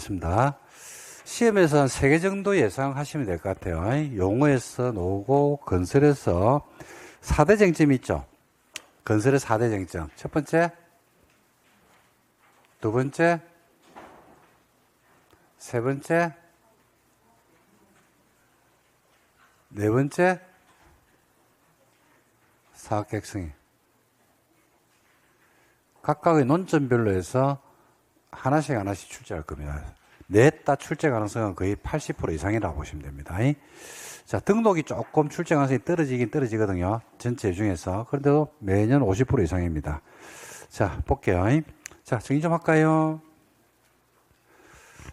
알겠습니다. 시험에서 한 3개 정도 예상하시면 될 것 같아요. 용어에서 나오고 건설에서 4대 쟁점이 있죠. 건설의 4대 쟁점. 첫 번째, 두 번째, 세 번째, 네 번째, 사각객승이. 각각의 논점별로 해서 하나씩 출제할 겁니다. 넷 다 출제 가능성은 거의 80% 이상이라고 보시면 됩니다. 자, 등록이 조금 출제 가능성이 떨어지긴 떨어지거든요. 전체 중에서. 그런데도 매년 50% 이상입니다. 자, 볼게요. 자, 정리 좀 할까요?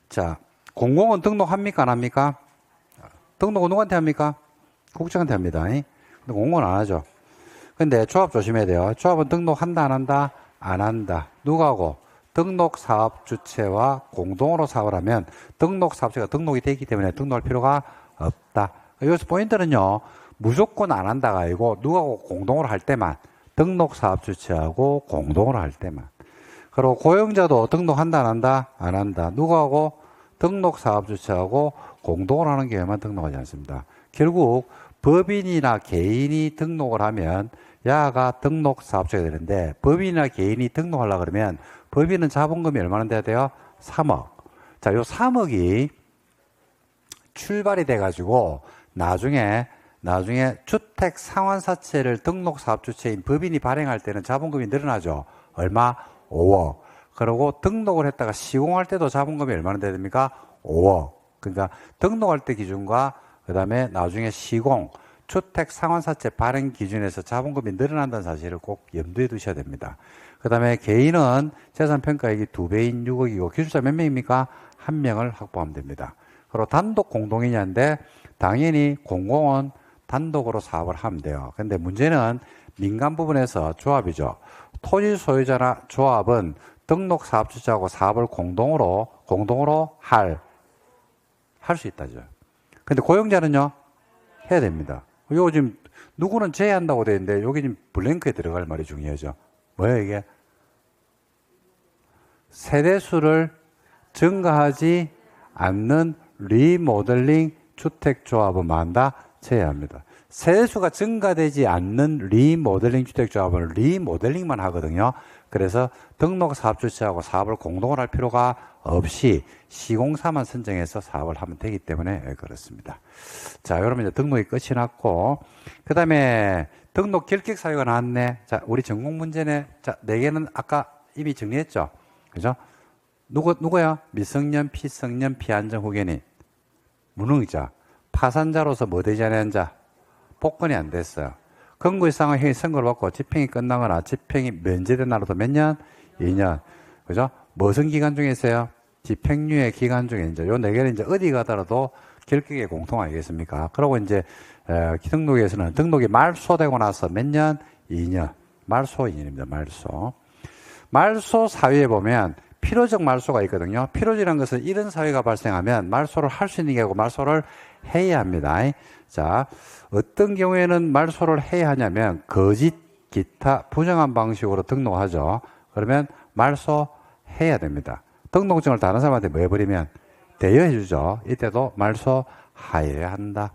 자, 공공은 등록합니까? 안 합니까? 등록은 누구한테 합니까? 국장한테 합니다. 근데 공공은 안 하죠. 근데 조합 조심해야 돼요. 조합은 등록한다, 안 한다? 안 한다. 누가 하고? 등록사업 주체와 공동으로 사업을 하면 등록사업체가 등록이 되기 때문에 등록할 필요가 없다. 여기서 포인트는요, 무조건 안 한다가 아니고 누가 공동으로 할 때만, 등록사업 주체하고 공동으로 할 때만. 그리고 고용자도 등록한다, 안 한다? 안 한다. 누가 하고? 등록사업 주체하고 공동으로 하는 경우에만 등록하지 않습니다. 결국 법인이나 개인이 등록을 하면 야가 등록사업체가 되는데, 법인이나 개인이 등록하려고 그러면 법인은 자본금이 얼마나 돼야 돼요? 3억. 자, 요 3억이 출발이 돼가지고 나중에 주택 상환사채를 등록사업주체인 법인이 발행할 때는 자본금이 늘어나죠. 얼마? 5억. 그리고 등록을 했다가 시공할 때도 자본금이 얼마나 돼야 됩니까? 5억. 그러니까 등록할 때 기준과 그 다음에 나중에 시공, 주택 상환사채 발행 기준에서 자본금이 늘어난다는 사실을 꼭 염두에 두셔야 됩니다. 그 다음에 개인은 재산평가액이 2배인 6억이고 기술자 몇 명입니까? 1명을 확보하면 됩니다. 그리고 단독 공동이냐인데 당연히 공공은 단독으로 사업을 하면 돼요. 근데 문제는 민간 부분에서 조합이죠. 토지 소유자나 조합은 등록 사업주체하고 사업을 공동으로 할 수 있다죠. 근데 고용자는요? 해야 됩니다. 요 지금 누구는 제외한다고 되어 있는데 여기 지금 블랭크에 들어갈 말이 중요하죠. 뭐예요 이게? 세대수를 증가하지 않는 리모델링 주택조합은 만다? 제외합니다. 세대수가 증가되지 않는 리모델링 주택조합은 리모델링만 하거든요. 그래서 등록사업주체하고 사업을 공동으로 할 필요가 없이 시공사만 선정해서 사업을 하면 되기 때문에 그렇습니다. 자, 여러분 이제 등록이 끝이 났고, 그 다음에 등록 결격 사유가 나왔네. 자, 우리 전공 문제네. 자, 4개는 아까 이미 정리했죠. 그죠? 누구야? 미성년, 피성년, 피안정 후견인. 무능자. 파산자로서 뭐 되지 않은 자? 복권이 안 됐어요. 건구이상의 형이 선고를 받고 집행이 끝나거나 집행이 면제된 날로부터 몇 년? 2년. 그죠? 무슨 기간 중에 있어요? 집행유예 기간 중에 이제 요 4개는 이제 어디 가더라도 결격의 공통 아니겠습니까? 그러고 이제 등록에서는 등록이 말소되고 나서 몇 년? 2년. 말소 2년입니다. 말소 사유에 보면 필요적 말소가 있거든요. 필요적이라는 것은 이런 사유가 발생하면 말소를 할 수 있는 게 아니고 말소를 해야 합니다. 자, 어떤 경우에는 말소를 해야 하냐면 거짓, 기타, 부정한 방식으로 등록하죠. 그러면 말소해야 됩니다. 등록증을 다른 사람한테 뭐 해버리면 대여해 주죠. 이때도 말소하여야 한다.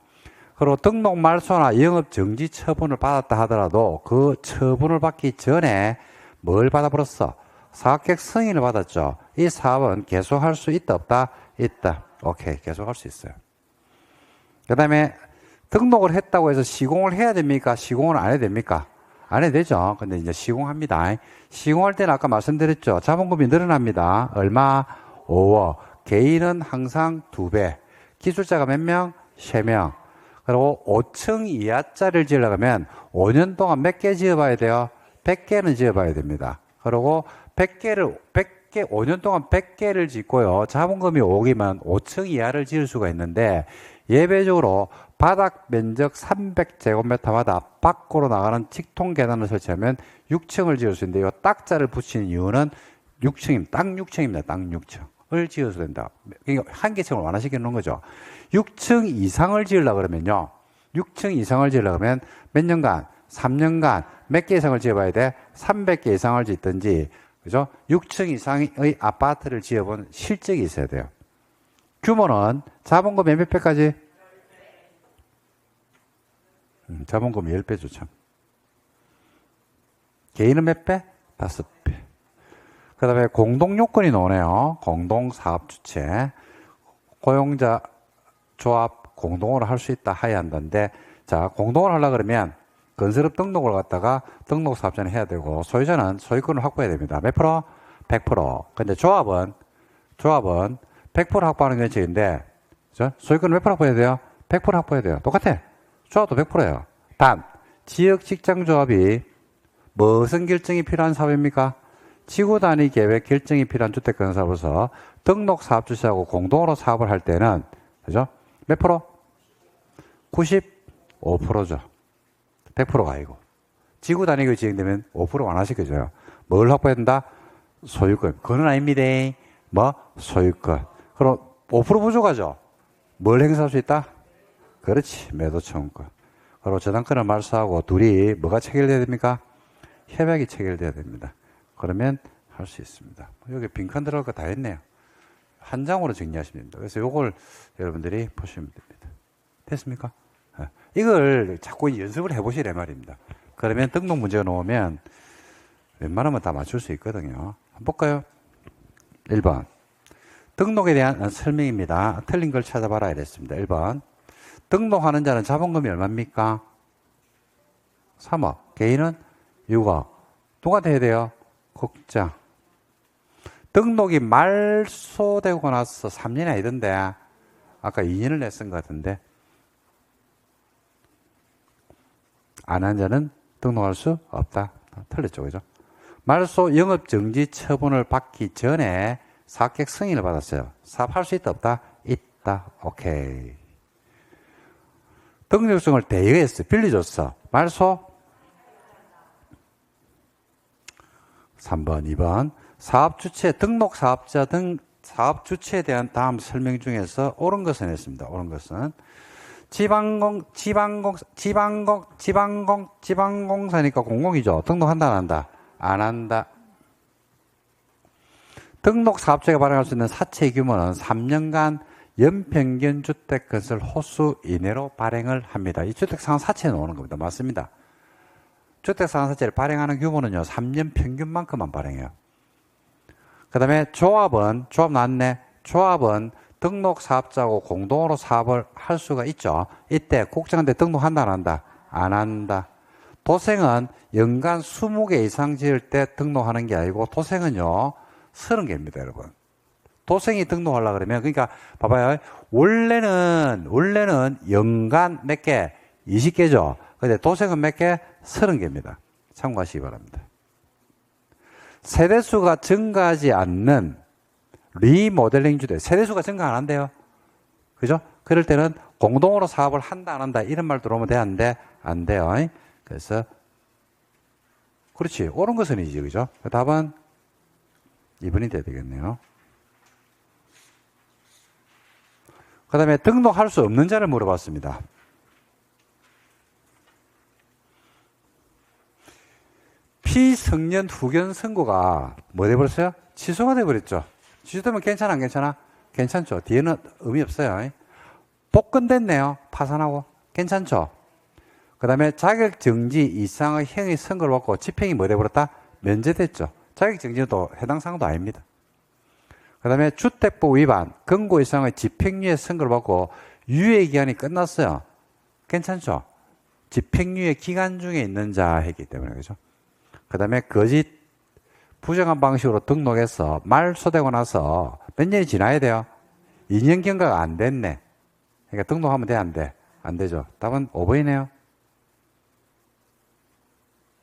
그리고 등록 말소나 영업 정지 처분을 받았다 하더라도 그 처분을 받기 전에 뭘 받아버렸어? 사각객 승인을 받았죠. 이 사업은 계속할 수 있다 없다? 있다. 오케이, 계속할 수 있어요. 그 다음에 등록을 했다고 해서 시공을 해야 됩니까? 시공을 안 해도 됩니까? 안 해도 되죠. 근데 이제 시공합니다. 시공할 때는 아까 말씀드렸죠. 자본금이 늘어납니다. 얼마? 5억. 개인은 항상 2배. 기술자가 몇 명? 3명. 그리고 5층 이하짜리를 지으려고 하면 5년 동안 몇 개 지어봐야 돼요? 100개는 지어봐야 됩니다. 그리고 5년 동안 100개를 짓고요. 자본금이 5억이면 5층 이하를 지을 수가 있는데 예외적으로 바닥 면적 300제곱미터마다 밖으로 나가는 직통 계단을 설치하면 6층을 지을 수 있는데 이 딱자를 붙이는 이유는 6층입니다. 딱 6층입니다. 딱 6층을 지어서 된다. 그러니까 한 개층을 완화시켜 놓은 거죠. 6층 이상을 지으려고 그러면요. 6층 이상을 지으려고 하면 몇 년간? 3년간 몇 개 이상을 지어봐야 돼? 300개 이상을 짓든지, 그죠? 6층 이상의 아파트를 지어본 실적이 있어야 돼요. 규모는 자본금 몇 배까지? 자본금 10배죠, 참. 개인은 몇 배? 5배. 그 다음에 공동요건이 나오네요. 공동사업주체. 고용자 조합 공동으로 할 수 있다 하야 한다는데, 자, 공동으로 하려고 그러면 건설업 등록을 갖다가 등록사업자는 해야 되고, 소유자는 소유권을 확보해야 됩니다. 몇 프로? 100%. 근데 조합은 100% 확보하는 원칙인데, 소유권을 몇 프로 확보해야 돼요? 100% 확보해야 돼요. 똑같아. 조합도 100%예요. 단, 지역 직장조합이 무슨 결정이 필요한 사업입니까? 지구 단위 계획 결정이 필요한 주택건설사업에서 등록 사업주체하고 공동으로 사업을 할 때는, 그죠? 몇 프로? 95%죠. 100%가 아니고. 지구 단위가 진행되면 5% 완화시켜줘요. 뭘 확보해야 된다? 소유권. 그건 아닙니다. 뭐? 소유권. 그럼 5% 부족하죠? 뭘 행사할 수 있다? 그렇지. 매도 청구권. 그리고 저당권을 말소하고 둘이 뭐가 체결돼야 됩니까? 협약이 체결돼야 됩니다. 그러면 할 수 있습니다. 여기 빈칸 들어갈 거 다 했네요. 한 장으로 정리하시면 됩니다. 그래서 이걸 여러분들이 보시면 됩니다. 됐습니까? 이걸 자꾸 연습을 해보시래 말입니다. 그러면 등록 문제가 나오면 웬만하면 다 맞출 수 있거든요. 한번 볼까요? 1번. 등록에 대한 설명입니다. 틀린 걸 찾아봐라 이랬습니다. 1번. 등록하는 자는 자본금이 얼마입니까? 3억. 개인은 6억. 누구한테 해야 돼요? 국장. 등록이 말소되고 나서 3년이 아니던데, 아까 2년을 냈은 것 같은데, 안 한 자는 등록할 수 없다. 틀렸죠, 그죠? 말소 영업정지 처분을 받기 전에 사격 승인을 받았어요. 사업할 수 있다, 없다? 있다. 오케이. 등록증을 대여했어. 빌려줬어. 말소? 3번, 2번. 사업주체, 등록사업자 등 사업주체에 대한 다음 설명 중에서 옳은 것은 했습니다. 옳은 것은. 지방공사니까 공공이죠. 등록한다, 안 한다? 안 한다. 등록사업자가 발행할 수 있는 사채 규모는 3년간 연평균 주택건설 호수 이내로 발행을 합니다. 이 주택상환 사채에 나오는 겁니다. 맞습니다. 주택상환 사채를 발행하는 규모는요, 3년 평균만큼만 발행해요. 그 다음에 조합 나왔네. 조합은 등록사업자하고 공동으로 사업을 할 수가 있죠. 이때 국장한테 등록한다, 안 한다? 안 한다. 도생은 연간 20개 이상 지을 때 등록하는 게 아니고, 도생은요, 30개입니다, 여러분. 도생이 등록하려고 그러면, 그러니까, 봐봐요. 원래는 연간 몇 개? 20개죠. 근데 도생은 몇 개? 30개입니다. 참고하시기 바랍니다. 세대수가 증가하지 않는 리모델링 주택. 세대수가 증가 안 한대요. 그죠? 그럴 때는 공동으로 사업을 한다, 안 한다, 이런 말 들어오면 되는데, 안 돼요. 그래서, 그렇지. 옳은 것은 이지, 그죠? 답은 2번이 돼야 되겠네요. 그 다음에 등록할 수 없는 자를 물어봤습니다. 피성년 후견 선고가 뭐 돼버렸어요? 취소가 돼버렸죠. 취소되면 괜찮아, 안 괜찮아? 괜찮죠. 뒤에는 의미 없어요. 복권됐네요. 파산하고. 괜찮죠. 그 다음에 자격정지 이상의 행위 선고를 받고 집행이 뭐 돼버렸다? 면제됐죠. 자격정지는 또 해당 사항도 아닙니다. 그 다음에 주택법 위반, 금고 이상의 집행유예 선고를 받고 유예기간이 끝났어요. 괜찮죠? 집행유예 기간 중에 있는 자이기 때문에, 그죠? 그 다음에 거짓, 부정한 방식으로 등록해서 말소되고 나서 몇 년이 지나야 돼요? 2년 경과가 안 됐네. 그러니까 등록하면 돼, 안 돼? 안 되죠. 답은 5번이네요.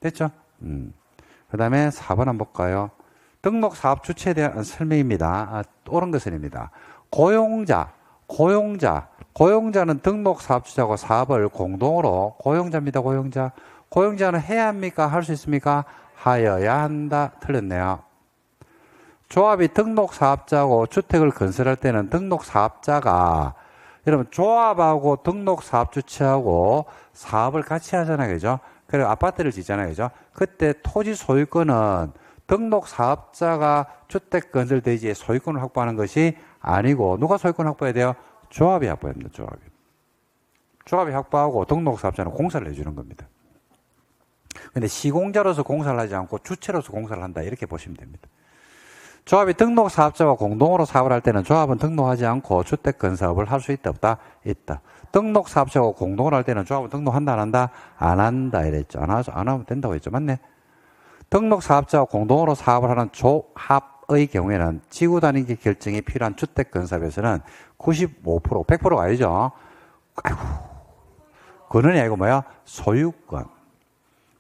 됐죠? 그 다음에 4번 한번 볼까요? 등록 사업 주체에 대한 설명입니다. 옳은 것은입니다. 고용자는 등록 사업 주체하고 사업을 공동으로, 고용자입니다, 고용자. 고용자는 해야 합니까? 할 수 있습니까? 하여야 한다. 틀렸네요. 조합이 등록 사업자하고 주택을 건설할 때는 등록 사업자가, 여러분, 조합하고 등록 사업 주체하고 사업을 같이 하잖아요. 그죠? 그리고 아파트를 짓잖아요. 그죠? 그때 토지 소유권은 등록 사업자가 주택 건설 대지의 소유권을 확보하는 것이 아니고 누가 소유권 확보해야 돼요? 조합이 확보합니다. 조합이 확보하고 등록사업자는 공사를 해주는 겁니다. 근데 시공자로서 공사를 하지 않고 주체로서 공사를 한다 이렇게 보시면 됩니다. 조합이 등록사업자와 공동으로 사업을 할 때는 조합은 등록하지 않고 주택건사업을 할 수 있다 없다? 있다. 등록사업자와 공동으로 할 때는 조합은 등록한다 안 한다? 안 한다 이랬죠. 안 하면 된다고 했죠. 맞네. 등록사업자와 공동으로 사업을 하는 조합의 경우에는 지구단위 결정이 필요한 주택건사업에서는 95%, 100%가 아니죠. 아이고, 그거는 아니고 뭐야? 소유권.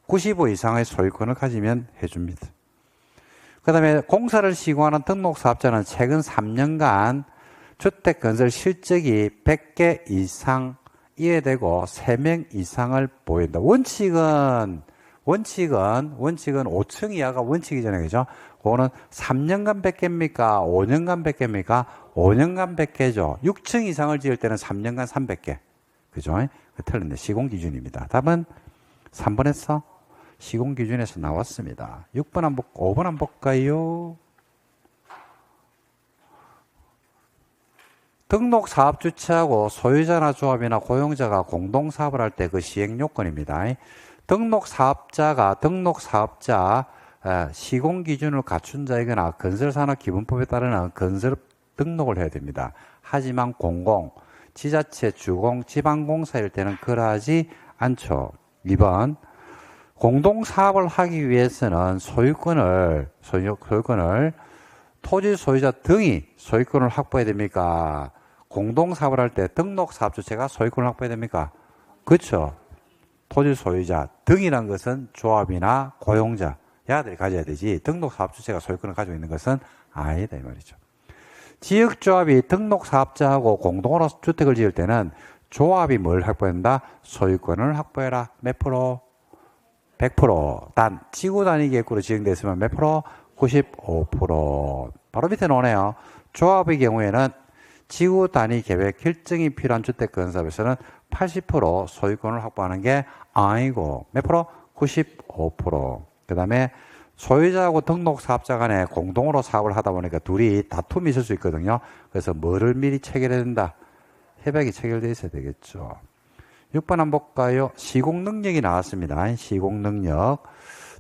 95 이상의 소유권을 가지면 해줍니다. 그 다음에 공사를 시공하는 등록사업자는 최근 3년간 주택건설 실적이 100개 이상 이해되고 3명 이상을 보인다. 원칙은 5층 이하가 원칙이잖아요. 그죠? 그거는 3년간 100개입니까? 5년간 100개입니까? 5년간 100개죠. 6층 이상을 지을 때는 3년간 300개. 그죠? 틀렸네. 시공 기준입니다. 답은 3번에서 시공 기준에서 나왔습니다. 6번 한번 5번 한번 볼까요? 등록 사업 주체하고 소유자나 조합이나 고용자가 공동 사업을 할 때 그 시행 요건입니다. 등록 사업자 시공 기준을 갖춘 자이거나 건설산업기본법에 따르는 건설 등록을 해야 됩니다. 하지만 공공, 지자체, 주공, 지방공사일 때는 그러하지 않죠. 2번 공동 사업을 하기 위해서는 소유권을 토지 소유자 등이 소유권을 확보해야 됩니까? 공동 사업을 할 때 등록 사업 주체가 소유권을 확보해야 됩니까? 그렇죠. 토지 소유자 등이란 것은 조합이나 고용자, 야들이 가져야 되지 등록 사업 주체가 소유권을 가지고 있는 것은 아니다 이 말이죠. 지역조합이 등록 사업자하고 공동으로 주택을 지을 때는 조합이 뭘 확보한다? 소유권을 확보해라. 몇 프로? 100%. 단 지구 단위 계획으로 지정됐으면 몇 프로? 95%. 바로 밑에 나오네요. 조합의 경우에는 지구 단위 계획 결정이 필요한 주택 건설에서는 80% 소유권을 확보하는 게 아니고 몇 프로? 95%. 그 다음에 소유자하고 등록 사업자 간에 공동으로 사업을 하다 보니까 둘이 다툼이 있을 수 있거든요. 그래서 뭐를 미리 체결해야 된다? 협약이 체결되어 있어야 되겠죠. 6번 한번 볼까요? 시공능력이 나왔습니다. 시공능력.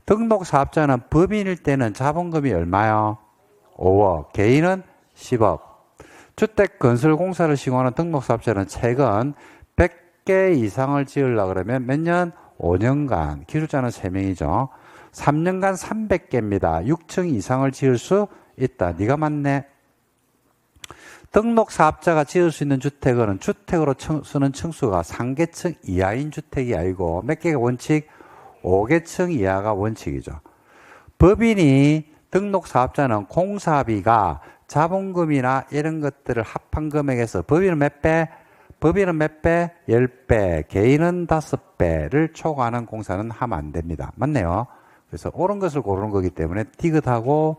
등록 사업자는 법인일 때는 자본금이 얼마요? 5억. 개인은 10억. 주택건설공사를 시공하는 등록 사업자는 최근 100개 이상을 지으려고 그러면 몇 년? 5년간. 기술자는 3명이죠. 3년간 300개입니다. 6층 이상을 지을 수 있다. 네가 맞네. 등록 사업자가 지을 수 있는 주택은 주택으로 쓰는 층수가 3개층 이하인 주택이 아니고 몇 개가 원칙? 5개층 이하가 원칙이죠. 법인이 등록 사업자는 공사비가 자본금이나 이런 것들을 합한 금액에서 법인은 몇 배? 법인은 몇 배? 10배. 개인은 5배를 초과하는 공사는 하면 안 됩니다. 맞네요. 그래서 옳은 것을 고르는 거기 때문에 디귿하고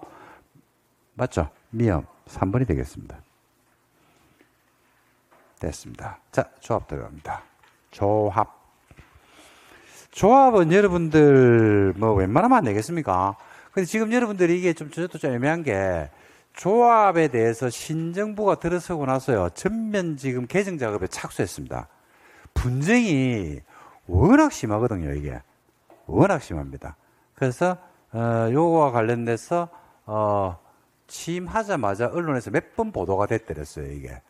맞죠? 미음 3번이 되겠습니다. 됐습니다. 자, 조합 들어갑니다. 조합은 여러분들 뭐 웬만하면 안 되겠습니까? 근데 지금 여러분들이 이게 저도 좀 애매한 게 조합에 대해서 신정부가 들어서고 나서요. 전면 지금 개정 작업에 착수했습니다. 분쟁이 워낙 심하거든요, 이게. 워낙 심합니다. 그래서 요거와 관련돼서 취임하자마자 언론에서 몇 번 보도가 됐더랬어요, 이게.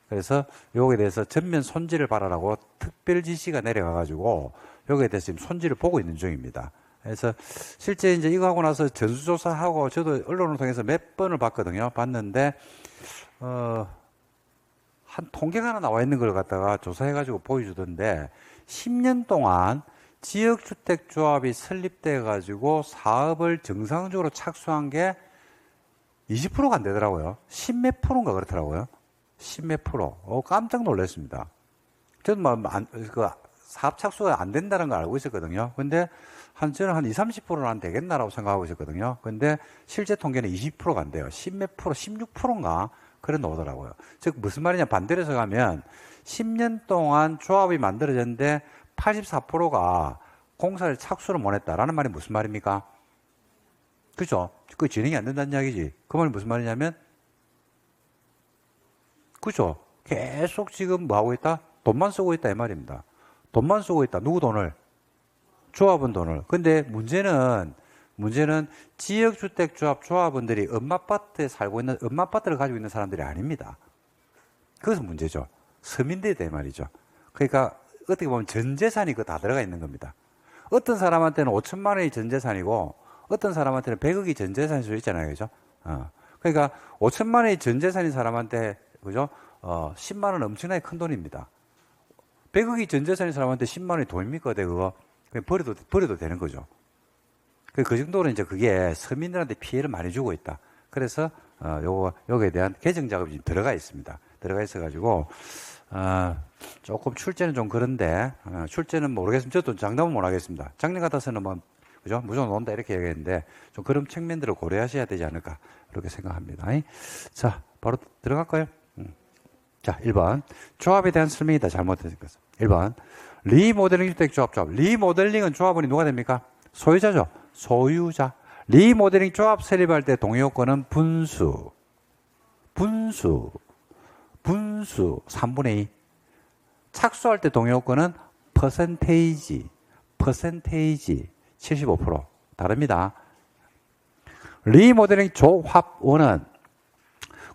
그래서 요거에 대해서 전면 손질을 바라라고 특별 지시가 내려가가지고 여기에 대해서 지금 손질을 보고 있는 중입니다. 그래서 실제 이제 이거 하고 나서 전수조사하고 저도 언론을 통해서 몇 번을 봤거든요. 봤는데 한 통계가 하나 나와 있는 걸 갖다가 조사해가지고 보여주던데 10년 동안 지역주택조합이 설립돼가지고 사업을 정상적으로 착수한 게 20%가 안 되더라고요. 10몇 프로인가 그렇더라고요. 10몇 프로. 깜짝 놀랐습니다. 저는 사업 착수가 안 된다는 걸 알고 있었거든요. 근데 저는 한 20, 30%는 안 되겠나라고 생각하고 있었거든요. 근데 실제 통계는 20%가 안 돼요. 10몇 프로, 16%인가? 그래 나오더라고요. 즉, 무슨 말이냐. 반대로 해서 가면 10년 동안 조합이 만들어졌는데 84%가 공사를 착수를 못 했다라는 말이 무슨 말입니까? 그죠? 그 진행이 안 된다는 이야기지. 그 말이 무슨 말이냐면 그죠? 계속 지금 뭐 하고 있다? 돈만 쓰고 있다 이 말입니다. 돈만 쓰고 있다. 누구 돈을? 조합원 돈을. 근데 문제는 지역주택조합 조합원들이 엄마아파트에 살고 있는, 엄마아파트를 가지고 있는 사람들이 아닙니다. 그것은 문제죠. 서민들이다 이 말이죠. 그러니까 어떻게 보면 전재산이 그 다 들어가 있는 겁니다. 어떤 사람한테는 5천만 원이 전재산이고 어떤 사람한테는 100억이 전재산일 수 있잖아요. 그죠? 그러니까 5천만 원이 전재산인 사람한테 그죠? 10만 원 엄청나게 큰 돈입니다. 100억이 전재산인 사람한테 10만 원이 돈입니까? 그거 그냥 버려도 되는 거죠. 그 정도로 이제 그게 서민들한테 피해를 많이 주고 있다. 그래서 요거에 대한 개정 작업이 들어가 있습니다. 들어가 있어가지고 조금 출제는 좀 그런데 출제는 모르겠습니다. 저도 장담은 못 하겠습니다. 작년 같아서는 뭐 그죠? 무조건 논다 이렇게 얘기했는데 좀 그런 측면들을 고려하셔야 되지 않을까 그렇게 생각합니다. 자, 바로 들어갈까요? 자, 1번 조합에 대한 설명이다. 잘못된 것은 1번 리모델링 주택조합. 리모델링은 조합원이 누가 됩니까? 소유자죠. 소유자. 리모델링 조합 설립할 때 동의요건은 분수 3분의 2. 착수할 때 동의요건은 퍼센테이지 75%. 다릅니다. 리모델링 조합원은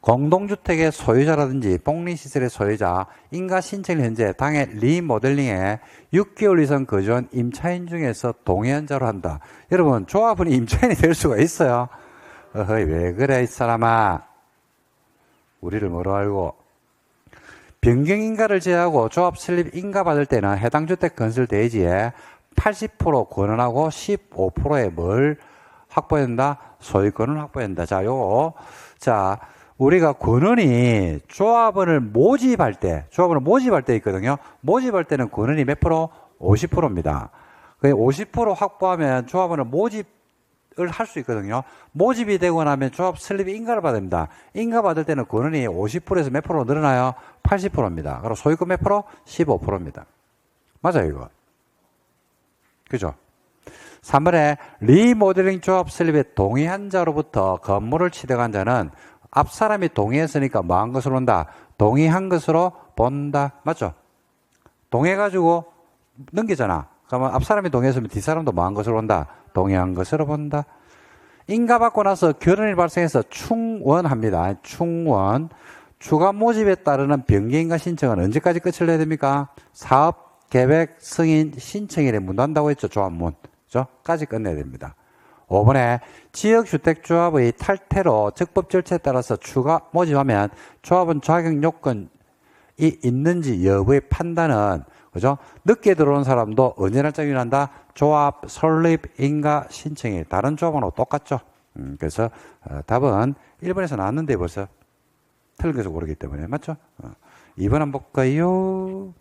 공동주택의 소유자라든지 복리시설의 소유자, 인가 신청 현재 당해 리모델링에 6개월 이상 거주한 임차인 중에서 동의한 자로 한다. 여러분, 조합원이 임차인이 될 수가 있어요. 어허이, 왜 그래, 이 사람아. 우리를 뭐로 알고. 변경인가를 제외하고 조합 설립 인가 받을 때는 해당 주택 건설 대지에 80% 권한하고 15%의 뭘 확보해야 된다? 소유권을 확보해야 된다. 자, 우리가 권한이 조합원을 모집할 때 있거든요. 모집할 때는 권한이 몇 프로? 50%입니다. 50% 확보하면 조합원을 모집을 할 수 있거든요. 모집이 되고 나면 조합 설립 인가를 받아야 됩니다. 인가 받을 때는 권한이 50%에서 몇 프로 늘어나요? 80%입니다. 그럼 소유권 몇 프로? 15%입니다. 맞아요, 이거. 그죠? 3번에 리모델링 조합 설립에 동의한 자로부터 건물을 취득한 자는 앞 사람이 동의했으니까 뭐 한 것으로 본다? 동의한 것으로 본다. 맞죠? 동의해가지고 넘기잖아. 그러면 앞 사람이 동의했으면 뒷 사람도 뭐 한 것으로 본다? 동의한 것으로 본다. 인가받고 나서 결혼이 발생해서 충원합니다. 충원. 추가 모집에 따르는 변경인가 신청은 언제까지 끝을 내야 됩니까? 사업 계획 승인 신청일에 문한다고 했죠. 조합문. 그죠? 까지 끝내야 됩니다. 5번에 지역주택조합의 탈퇴로 적법 절차에 따라서 추가 모집하면 조합은 자격 요건이 있는지 여부의 판단은 그죠? 늦게 들어온 사람도 언제 날짜에 일한다? 조합 설립 인가 신청일. 다른 조합하고 똑같죠. 그래서 답은 1번에서 나왔는데 벌써 틀린 것을 고르기 때문에 맞죠? 2번 한번 볼까요?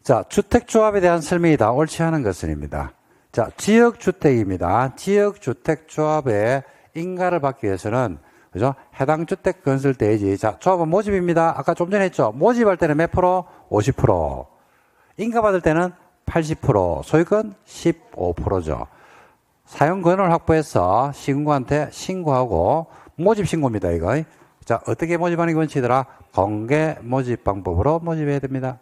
자, 주택조합에 대한 설명이다. 옳지 않은 것은입니다. 자, 지역주택입니다. 지역주택조합의 인가를 받기 위해서는, 그죠? 해당 주택 건설 대지. 자, 조합은 모집입니다. 아까 좀 전에 했죠? 모집할 때는 몇 프로? 50%. 인가 받을 때는 80%. 소유권 15%죠. 사용 권을 확보해서 시군구한테 신고하고, 모집 신고입니다, 이거. 자, 어떻게 모집하는 게 원칙이더라? 공개 모집 방법으로 모집해야 됩니다.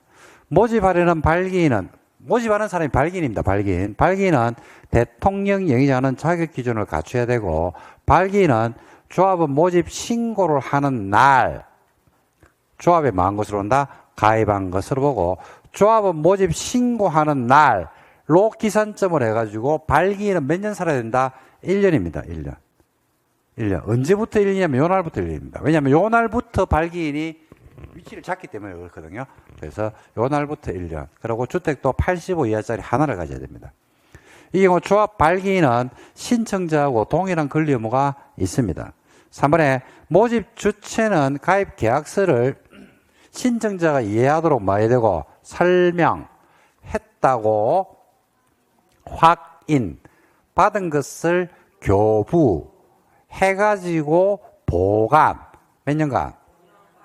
모집하려는 발기인은 모집하는 사람이 발기인입니다. 발기인은 대통령령이 하는 자격 기준을 갖춰야 되고 발기인은 조합은 모집 신고를 하는 날 조합에 뭐한 것으로 본다? 가입한 것으로 보고 조합은 모집 신고하는 날로 기산점을 해가지고 발기인은 몇 년 살아야 된다? 1년입니다. 1년. 언제부터 1년이냐면 요 날부터 1년입니다. 왜냐하면 요 날부터 발기인이 위치를 잡기 때문에 그렇거든요. 그래서 요 날부터 1년. 그리고 주택도 85 이하짜리 하나를 가져야 됩니다. 이 경우 조합 발기인은 신청자하고 동일한 권리 의무가 있습니다. 3번에 모집 주체는 가입 계약서를 신청자가 이해하도록 뭐 해야 되고 설명했다고 확인 받은 것을 교부해가지고 보관 몇 년간?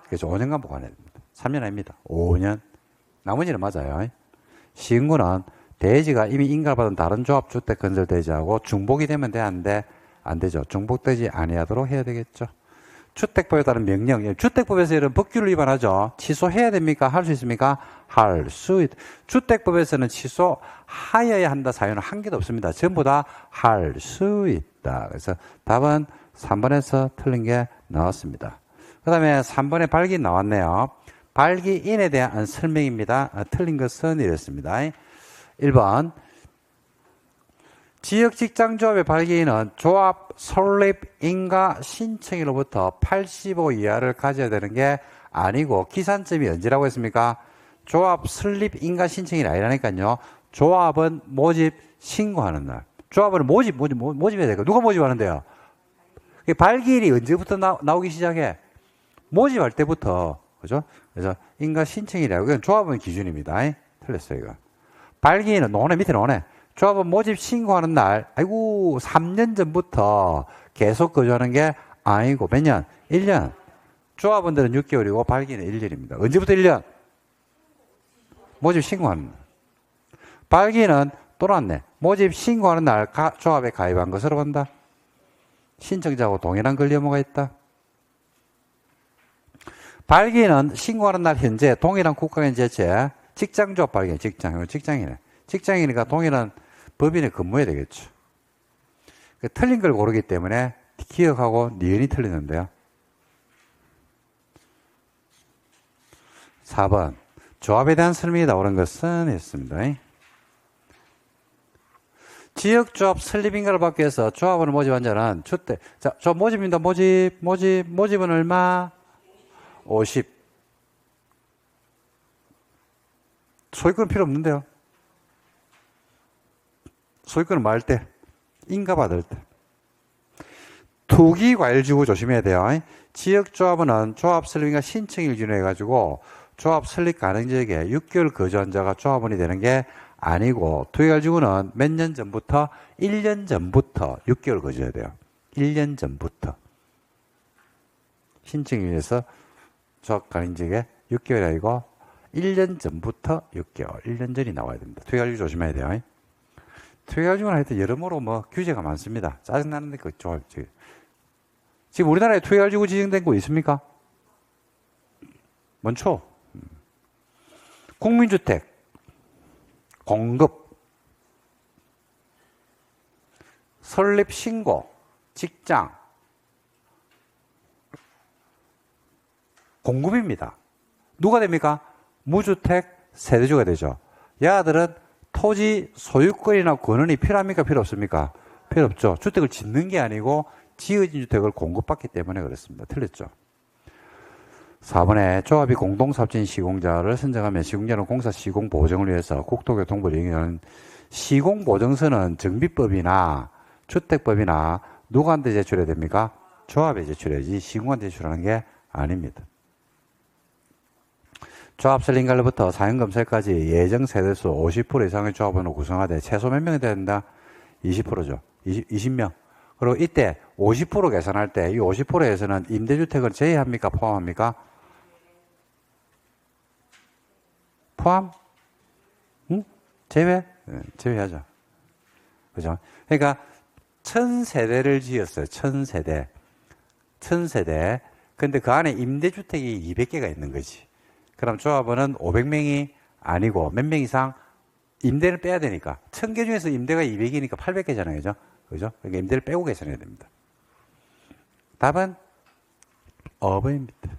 그래서 5년간 보관해야 됩니다. 3년 아닙니다. 5년. 나머지는 맞아요. 시군구는 대지가 이미 인가를 받은 다른 조합 주택 건설 대지하고 중복이 되면 돼, 안 돼? 안 되죠. 중복되지 아니하도록 해야 되겠죠. 주택법에 따른 명령. 주택법에서 이런 법규를 위반하죠. 취소해야 됩니까? 할 수 있습니까? 할 수 있다. 주택법에서는 취소하여야 한다 사유는 한 개도 없습니다. 전부 다 할 수 있다. 그래서 답은 3번에서 틀린 게 나왔습니다. 그 다음에 3번에 발기 나왔네요. 발기인에 대한 설명입니다. 틀린 것은 이랬습니다. 1번 지역직장조합의 발기인은 조합 설립 인가 신청일로부터 85 이하를 가져야 되는 게 아니고 기산점이 언제라고 했습니까? 조합 설립 인가 신청일이 아니라니까요. 조합은 모집 신고하는 날. 조합은 모집해야 되고 누가 모집하는데요? 발기일이 언제부터 나오기 시작해? 모집할 때부터. 그죠? 그래서 인가 신청일이라고. 이건 조합은 기준입니다. 틀렸어요, 이거. 발기인은 노네, 밑에 노네. 조합은 모집 신고하는 날, 아이고, 3년 전부터 계속 거주하는 게 아니고, 몇 년? 1년. 조합원들은 6개월이고, 발기인은 1년입니다. 언제부터 1년? 모집 신고하는 날. 발기인은 또 났네. 모집 신고하는 날 조합에 가입한 것으로 본다. 신청자하고 동일한 권리 의무가 있다. 발기인은 신고하는 날 현재 동일한 국가인 제체, 직장조합 발기인, 직장이네. 직장이니까 동일한 법인에 근무해야 되겠죠. 틀린 걸 고르기 때문에 기억하고 니은이 틀리는데요. 4번. 조합에 대한 설명이 나오는 것은 있습니다. 지역조합 설립인가를 받기 위해서 조합원을 모집한 자는 주택. 자, 저 모집입니다. 모집은 얼마? 50. 소유권 필요 없는데요. 소유권은 뭐 할 때? 인가 받을 때. 투기과일지구 조심해야 돼요. 지역조합원은 조합 설립인가 신청일 기준으로 해가지고 조합 설립 가능 지역에 6개월 거주한 자가 조합원이 되는 게 아니고 투기과일지구는 몇 년 전부터? 1년 전부터 6개월 거주해야 돼요. 1년 전부터. 신청일에서 조합 가능 지역에 6개월이 아니고 1년 전부터 6개월. 1년 전이 나와야 됩니다. 투기과일지구 조심해야 돼요. 투기과일지구는 하여튼 여러모로 규제가 많습니다. 짜증나는데 그 조합 지금 우리나라에 투기과일지구 지정된 거 있습니까? 많죠. 국민주택 공급 설립 신고 직장 공급입니다. 누가 됩니까? 무주택 세대주가 되죠. 얘들은 토지 소유권이나 권한이 필요합니까? 필요 없습니까? 필요 없죠. 주택을 짓는 게 아니고 지어진 주택을 공급받기 때문에 그렇습니다. 틀렸죠. 4번에 조합이 공동사업진 시공자를 선정하면 시공자는 공사 시공 보정을 위해서 국토교통부를 이용하는 시공보정서는 정비법이나 주택법이나 누구한테 제출해야 됩니까? 조합에 제출해야지 시공한테 제출하는 게 아닙니다. 조합 설립날로부터 사연검사까지 예정 세대수 50% 이상의 조합원을 구성하되 최소 몇 명이 돼야 된다? 20%죠. 20명. 그리고 이때 50% 계산할 때 이 50%에서는 임대주택을 제외합니까? 포함합니까? 포함? 응? 제외? 네, 제외하죠. 그죠? 그러니까 1000세대를 지었어요. 1000세대. 1000세대. 근데 그 안에 임대주택이 200개가 있는 거지. 그럼 조합원은 500명이 아니고 몇 명 이상 임대를 빼야 되니까 1000개 중에서 임대가 200이니까 800개잖아요. 그죠? 그러니까 임대를 빼고 계산해야 됩니다. 답은 5번입니다.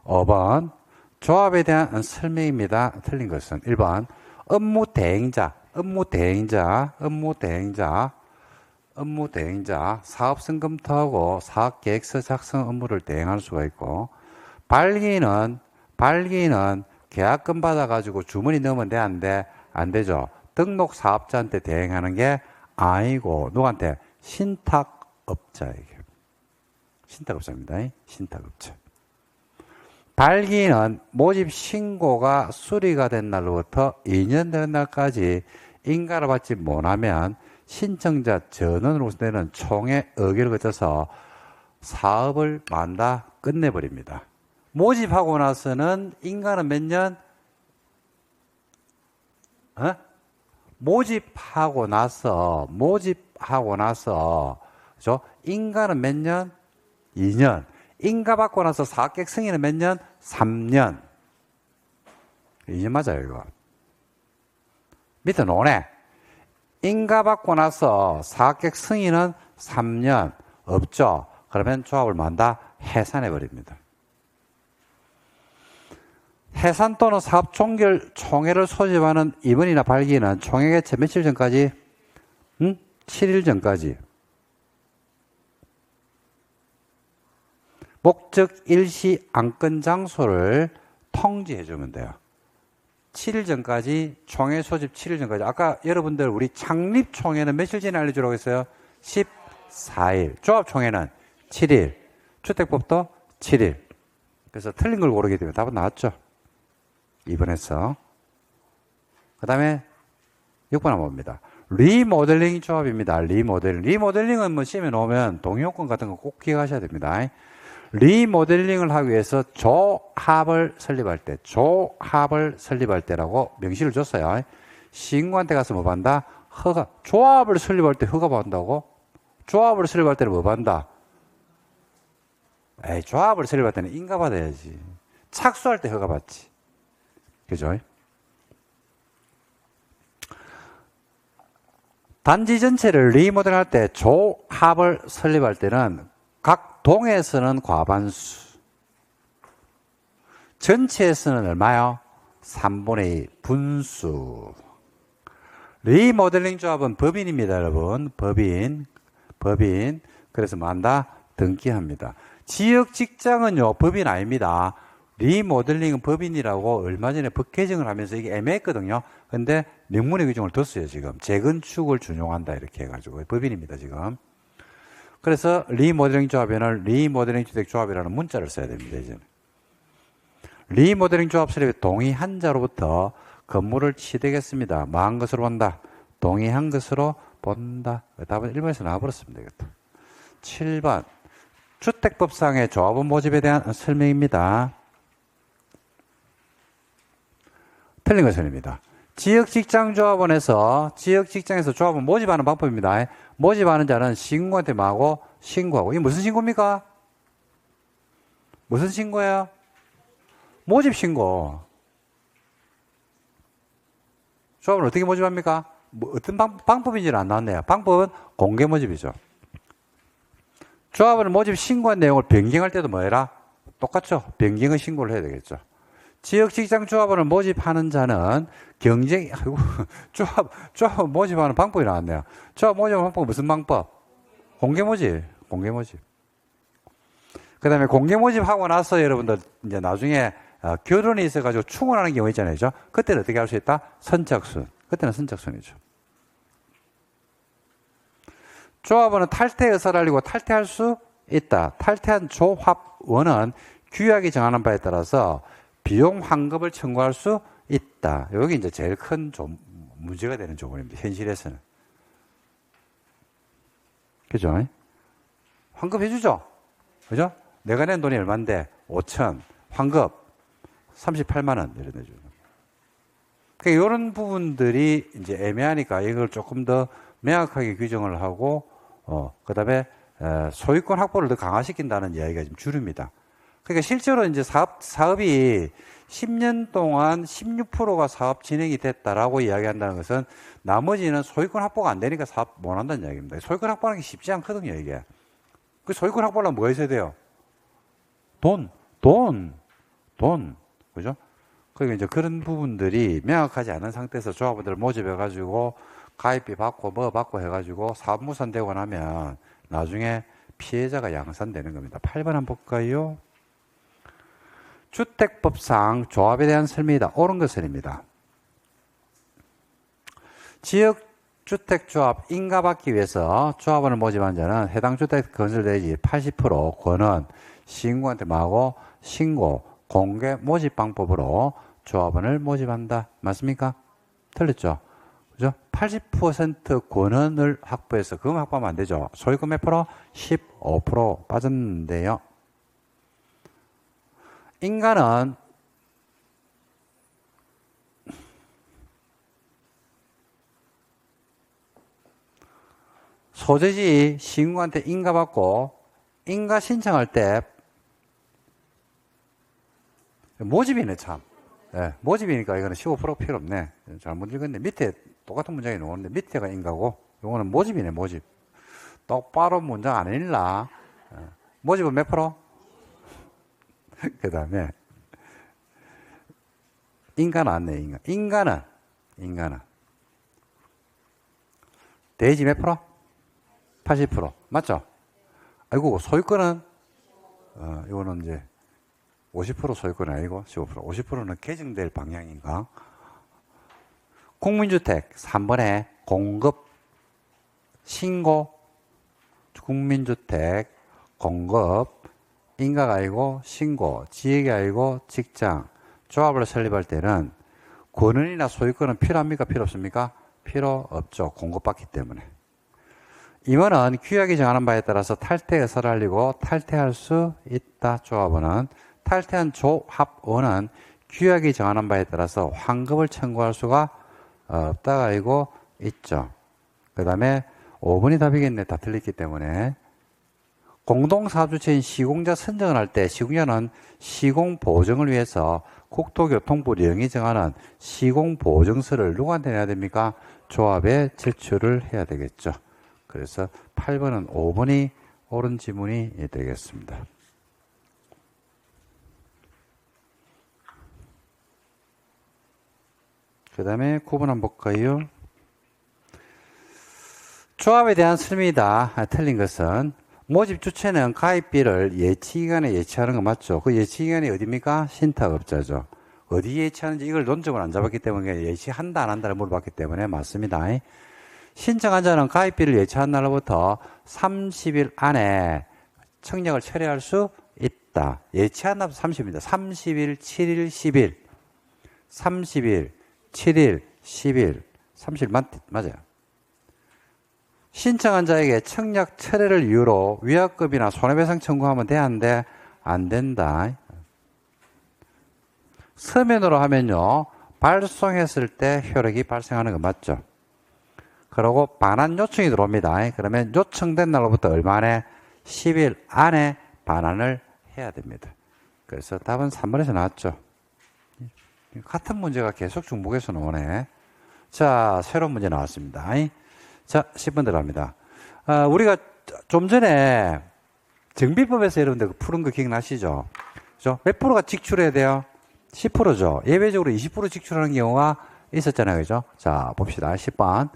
5번 조합에 대한 설명입니다. 틀린 것은 1번 업무 대행자 사업성 검토하고 사업계획서 작성 업무를 대행할 수가 있고 발기인은 계약금 받아가지고 주문이 넣으면 돼? 안 돼? 안 되죠. 등록 사업자한테 대행하는 게 아니고 누구한테? 신탁업자에게. 신탁업자입니다. 신탁업자. 발기인은 모집 신고가 수리가 된 날로부터 2년 되는 날까지 인가를 받지 못하면 신청자 전원으로서 되는 총회 의결을 거쳐서 사업을 만다 끝내버립니다. 모집하고 나서는 인가는 몇 년? 모집하고 나서, 그죠? 인가는 몇 년? 2년. 인가 받고 나서 사학객 승인은 몇 년? 3년. 2년 맞아요, 이거. 밑에 노네. 인가 받고 나서 사학객 승인은 3년. 없죠? 그러면 조합을 만다? 해산해버립니다. 해산 또는 사업 총회를 소집하는 임원이나 발기는 총회 개최 며칠 전까지? 7일 전까지. 목적 일시 안건 장소를 통지해 주면 돼요. 7일 전까지, 총회 소집 7일 전까지. 아까 여러분들 우리 창립 총회는 며칠 전에 알려주라고 했어요? 14일. 조합 총회는 7일. 주택법도 7일. 그래서 틀린 걸 고르게 되면 답은 나왔죠. 2번에서. 그 다음에 6번 한번 봅니다. 리모델링 조합입니다. 리모델링. 리모델링은 뭐 시험에 놓으면 동의요건 같은 거 꼭 기억하셔야 됩니다. 리모델링을 하기 위해서 조합을 설립할 때라고 명시를 줬어요. 시인구한테 가서 뭐 받는다? 허가. 조합을 설립할 때 허가 받는다고? 조합을 설립할 때는 뭐 받는다? 조합을 설립할 때는 인가 받아야지. 착수할 때 허가 받지. 그죠? 단지 전체를 리모델할 때 조합을 설립할 때는 각 동에서는 과반수, 전체에서는 얼마요? 3분의 2 분수. 리모델링 조합은 법인입니다, 여러분. 법인. 그래서 만다? 등기합니다. 지역 직장은요, 법인 아닙니다. 리모델링은 법인이라고 얼마 전에 법 개정을 하면서 이게 애매했거든요. 근데 명문의 규정을 뒀어요, 지금. 재건축을 준용한다, 이렇게 해가지고. 법인입니다, 지금. 그래서 리모델링 조합에는 리모델링 주택 조합이라는 문자를 써야 됩니다, 이제는. 리모델링 조합 설립에 동의한 자로부터 건물을 취득했습니다. 뭐 한 것으로 본다? 동의한 것으로 본다. 답은 1번에서 나와버렸습니다, 이것도. 7번. 주택법상의 조합원 모집에 대한 설명입니다. 틀린 것입니다. 지역직장조합원에서 지역직장에서 조합원 모집하는 방법입니다. 모집하는 자는 신고한테 말고 신고하고. 이게 무슨 신고입니까? 무슨 신고예요? 모집신고. 조합은 어떻게 모집합니까? 뭐 어떤 방법인지는 안 나왔네요. 방법은 공개 모집이죠. 조합원 모집 신고한 내용을 변경할 때도 뭐 해라? 똑같죠. 변경의 신고를 해야 되겠죠. 지역직장 조합원을 모집하는 자는 조합 모집하는 방법이 나왔네요. 조합 모집하는 방법은 무슨 방법? 공개 모집. 그 다음에 공개 모집하고 나서 여러분들 이제 나중에 결혼이 있어가지고 충원하는 경우 있잖아요. 그죠? 그때는 어떻게 할 수 있다? 선착순. 그때는 선착순이죠. 조합원은 탈퇴 의사를 알리고 탈퇴할 수 있다. 탈퇴한 조합원은 규약이 정하는 바에 따라서 비용 환급을 청구할 수 있다. 여기 이제 제일 큰 문제가 되는 조건입니다. 현실에서는. 그죠? 환급해주죠? 그죠? 내가 낸 돈이 얼마인데? 5천. 환급 38만원. 이런 데죠. 그러니까 이런 부분들이 이제 애매하니까 이걸 조금 더 명확하게 규정을 하고, 그 다음에 소유권 확보를 더 강화시킨다는 이야기가 좀 줄입니다. 그러니까 실제로 이제 사업이 10년 동안 16%가 사업 진행이 됐다라고 이야기한다는 것은 나머지는 소유권 확보가 안 되니까 사업 못 한다는 이야기입니다. 소유권 확보하는 게 쉽지 않거든요, 이게. 그 소유권 확보하려면 뭐가 있어야 돼요? 돈. 그죠? 그러니까 이제 그런 부분들이 명확하지 않은 상태에서 조합원들을 모집해가지고 가입비 받고 뭐 받고 해가지고 사업무산 되고 나면 나중에 피해자가 양산되는 겁니다. 8번 한번 볼까요? 주택법상 조합에 대한 설명이다. 옳은 것은입니다. 지역주택조합 인가받기 위해서 조합원을 모집한 자는 해당 주택 건설대지 80% 권은 시인구한테 말고 신고, 공개 모집 방법으로 조합원을 모집한다. 맞습니까? 틀렸죠? 그죠? 80% 권한을 확보해서 그것만 확보하면 안 되죠. 소유권 몇 프로? 15% 빠졌는데요. 인간은 소재지 시군구한테 인가 받고 인가 신청할 때 모집이네 참. 네, 모집이니까 이거는 15% 필요 없네. 잘못 읽었네. 밑에 똑같은 문장이 나오는데 밑에가 인가고 요거는 모집이네 모집. 똑바로 문장 안 읽나? 모집은 몇 프로? 그 다음에 인가 나왔네 인가. 인가는 대지 몇 프로? 80% 맞죠? 아이고 소유권은 이거는 이제 50% 소유권이 아니고 15%. 50%는 개정될 방향인가? 국민주택 3번에 공급 신고 국민주택 공급 인가가 아니고 신고 지역이 아니고 직장 조합을 설립할 때는 권한이나 소유권은 필요합니까? 필요 없습니까? 필요 없죠. 공급받기 때문에. 임원은 규약이 정하는 바에 따라서 탈퇴 의사를 알리고 탈퇴할 수 있다. 조합원은 탈퇴한 조합원은 규약이 정하는 바에 따라서 환급을 청구할 수가 없다가 아니고 있죠. 그 다음에 5번이 답이겠네. 다 틀렸기 때문에. 공동사업주체인 시공자 선정을 할 때 시공자는 시공보증을 위해서 국토교통부 령이 정하는 시공보증서를 누구한테 내야 됩니까? 조합에 제출을 해야 되겠죠. 그래서 8번은 5번이 옳은 지문이 되겠습니다. 그 다음에 9번 한번 볼까요? 조합에 대한 설명이다. 틀린 것은 모집 주체는 가입비를 예치기간에 예치하는 거 맞죠? 그 예치기간이 어디입니까? 신탁업자죠. 어디 예치하는지 이걸 논점을 안 잡았기 때문에 예치한다 안 한다를 물어봤기 때문에 맞습니다. 신청한 자는 가입비를 예치한 날로부터 30일 안에 청약을 철회할 수 있다. 예치한 날부터 30일입니다. 30일, 7일, 10일. 30일, 7일, 10일. 30일 맞아요. 신청한 자에게 청약 철회를 이유로 위약금이나 손해배상 청구하면 되는데 안 된다. 서면으로 하면요. 발송했을 때 효력이 발생하는 거 맞죠? 그리고 반환 요청이 들어옵니다. 그러면 요청된 날로부터 얼마 안에 10일 안에 반환을 해야 됩니다. 그래서 답은 3번에서 나왔죠. 같은 문제가 계속 중복해서 나오네. 자, 새로운 문제 나왔습니다. 자, 10번 들어갑니다. 우리가 좀 전에 정비법에서 여러분들 푸른 거 기억나시죠? 그죠? 몇 프로가 직출해야 돼요? 10%죠. 예외적으로 20% 직출하는 경우가 있었잖아요. 그죠? 자, 봅시다. 10번.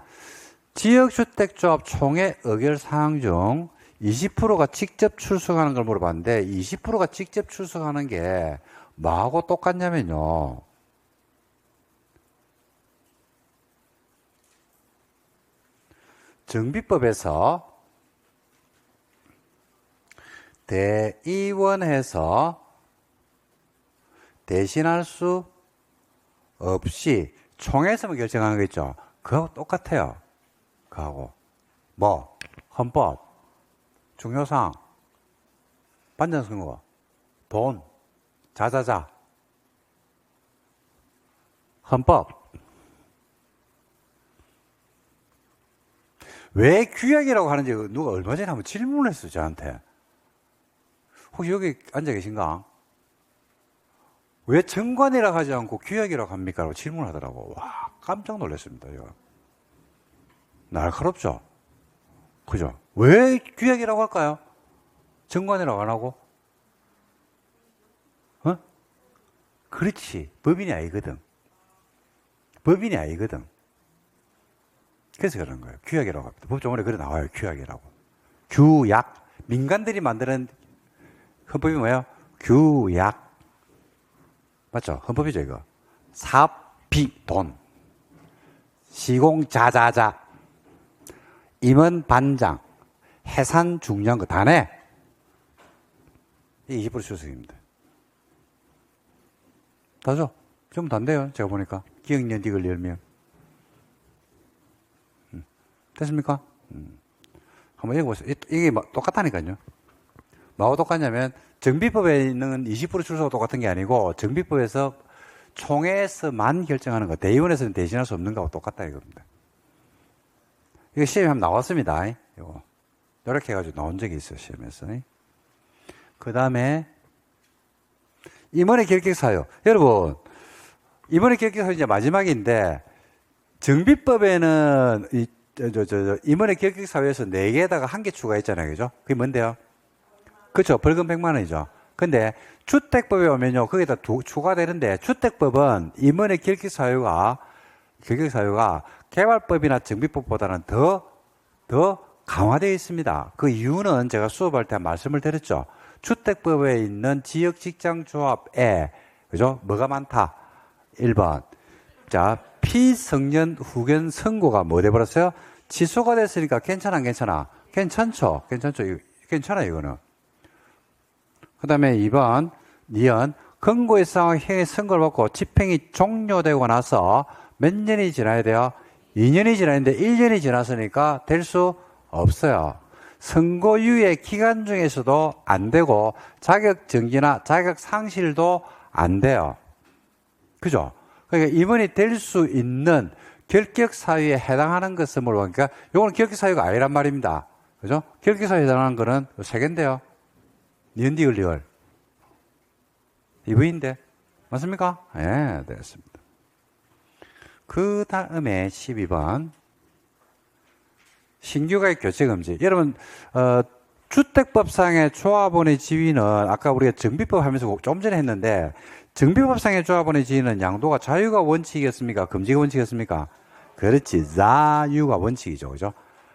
지역주택조합 총회 의결 사항 중 20%가 직접 출석하는 걸 물어봤는데 20%가 직접 출석하는 게 뭐하고 똑같냐면요. 정비법에서 대의원에서 대신할 수 없이 총회에서만 결정하는 거 있죠. 그거하고 똑같아요. 그거하고. 뭐? 헌법, 중요사항, 반전선거, 돈, 자자자. 헌법. 왜 규약이라고 하는지 누가 얼마 전에 한번 질문을 했어요, 저한테. 혹시 여기 앉아 계신가? 왜 정관이라고 하지 않고 규약이라고 합니까? 라고 질문을 하더라고. 와, 깜짝 놀랐습니다, 이거. 날카롭죠? 그죠? 왜 규약이라고 할까요? 정관이라고 안 하고? 그렇지. 법인이 아니거든. 법인이 아니거든. 그래서 그런 거예요. 규약이라고 합니다. 법조문에 그래 나와요. 규약이라고. 규약. 민간들이 만드는 헌법이 뭐예요? 규약. 맞죠? 헌법이죠, 이거. 사비, 돈. 시공자자자. 임원 반장. 해산 중요한 거 다 내. 이게 20% 출석입니다. 다죠? 좀 단데요, 제가 보니까. 기억연딕을 열면. 됐습니까? 한번 읽어보세요. 이게 똑같다니까요. 뭐하고 똑같냐면, 정비법에 있는 20% 출소가 똑같은 게 아니고, 정비법에서 총회에서만 결정하는 거, 대의원에서는 대신할 수 없는 거하고 똑같다 이겁니다. 이거 시험에 한번 나왔습니다. 이거. 이렇게 해가지고 나온 적이 있어요, 시험에서. 그 다음에 임원의 결격사유. 여러분, 임원의 결격사유 이제 마지막인데, 정비법에는 임원의 결격사유에서 4개에다가 1개 추가했잖아요. 그죠? 그게 뭔데요? 그렇죠. 벌금 100만 원이죠. 근데 주택법에 오면요, 거기다 추가되는데, 주택법은 임원의 결격사유가 개발법이나 정비법보다는 더 강화되어 있습니다. 그 이유는 제가 수업할 때 말씀을 드렸죠. 주택법에 있는 지역직장조합에, 그죠? 뭐가 많다? 1번. 자, 피성년 후견 선고가 뭐 돼버렸어요? 취소가 됐으니까 괜찮아, 안 괜찮아? 괜찮죠? 괜찮아, 이거는. 그 다음에 2번, 니은, 권고의 상황에 선고를 받고 집행이 종료되고 나서 몇 년이 지나야 돼요? 2년이 지났는데 1년이 지났으니까 될 수 없어요. 선고유예 기간 중에서도 안 되고 자격 정지나 자격 상실도 안 돼요. 그죠? 그러니까 임원이 될 수 있는 결격 사유에 해당하는 것을 물어보니까 이거는 결격 사유가 아니란 말입니다. 그죠? 결격 사유에 해당하는 거는 3개인데요. 니은디 을리얼. 이브인데 맞습니까? 예, 네, 됐습니다. 그 다음에 12번. 신규가입 교체금지. 여러분, 주택법상의 조합원의 지위는 아까 우리가 정비법 하면서 좀 전에 했는데, 정비법상의 조합원의 지위는 양도가 자유가 원칙이었습니까? 금지가 원칙이었습니까? 그렇지. 자유가 원칙이죠. 그죠?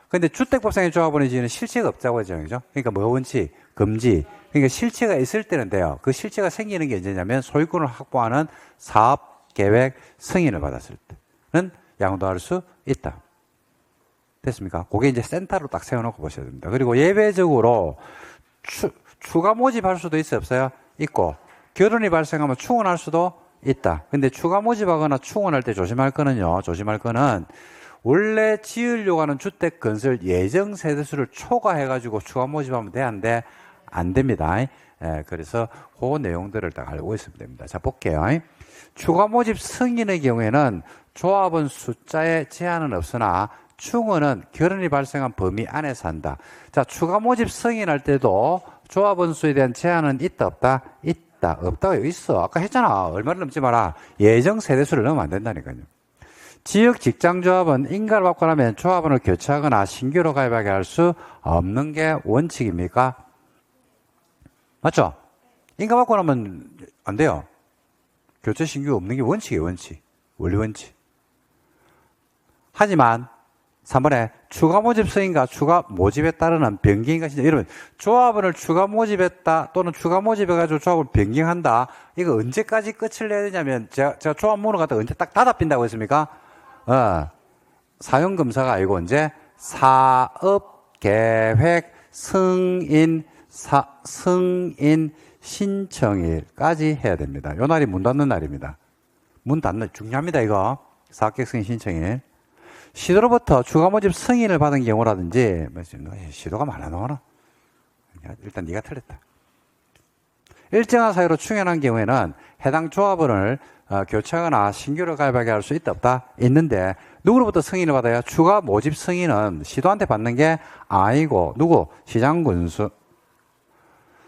근데 주택법상의 조합원의 지위는 실체가 없다고 하죠. 그죠? 그러니까 뭐가 원칙? 금지. 그러니까 실체가 있을 때는 돼요. 그 실체가 생기는 게 언제냐면 소유권을 확보하는 사업, 계획, 승인을 받았을 때는 양도할 수 있다. 됐습니까? 그게 이제 센터로 딱 세워놓고 보셔야 됩니다. 그리고 예외적으로 추가 모집할 수도 있어요, 없어요? 있고, 결혼이 발생하면 충원할 수도 있다. 근데 추가 모집하거나 충원할 때 조심할 거는 원래 지으려고 하는 주택 건설 예정 세대수를 초과해가지고 추가 모집하면 돼, 안 돼? 안 됩니다. 예, 그래서 그 내용들을 딱 알고 있으면 됩니다. 자, 볼게요. 추가 모집 승인의 경우에는 조합원 숫자에 제한은 없으나 충원은 결혼이 발생한 범위 안에서 한다. 자, 추가 모집 승인할 때도 조합원 수에 대한 제한은 있다, 없다? 있다. 없다고 있어. 아까 했잖아. 얼마를 넘지 마라. 예정 세대수를 넘으면 안 된다니까요. 지역 직장조합은 인가를 받고 나면 조합원을 교체하거나 신규로 가입하게 할 수 없는 게 원칙입니까? 맞죠? 인가 받고 나면 안 돼요. 교체 신규 없는 게 원칙이에요, 원칙. 원리 원칙. 하지만 3번에 추가 모집 승인과 추가 모집에 따르는 변경인가 신청. 여러분, 조합원을 추가 모집했다 또는 추가 모집해가지고 조합을 변경한다. 이거 언제까지 끝을 내야 되냐면 제가 조합문을 갖다 언제 딱 닫아빈다고 했습니까? 사용검사가 아니고 언제? 사업계획 승인 신청일까지 해야 됩니다. 요 날이 문 닫는 날입니다. 문 닫는, 중요합니다, 이거. 사업계획 승인 신청일. 시도로부터 추가 모집 승인을 받은 경우라든지, 시도가 많아, 너나. 일단 네가 틀렸다. 일정한 사유로 충연한 경우에는 해당 조합원을 교체하거나 신규로 가입하게 할 수 있다, 없다? 있는데, 누구로부터 승인을 받아야? 추가 모집 승인은 시도한테 받는 게 아니고, 누구? 시장군수.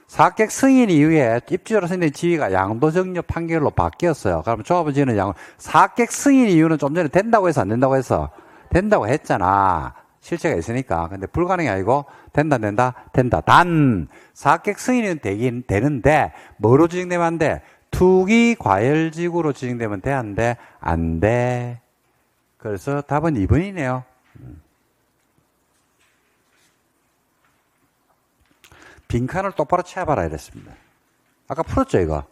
사격 승인 이후에 입주자로 선정된 지위가 양도정려 판결로 바뀌었어요. 그럼 조합원 지위는 사격 승인 이유는 좀 전에 된다고 해서 안 된다고 해서 된다고 했잖아. 실체가 있으니까. 근데 불가능이 아니고 된다. 단 사격 승인은 되긴 되는데 뭐로 지정되면 안 돼? 투기 과열지구로 지정되면 돼, 안 돼? 안 돼. 그래서 답은 2번이네요. 빈칸을 똑바로 채워봐라 이랬습니다. 아까 풀었죠, 이거?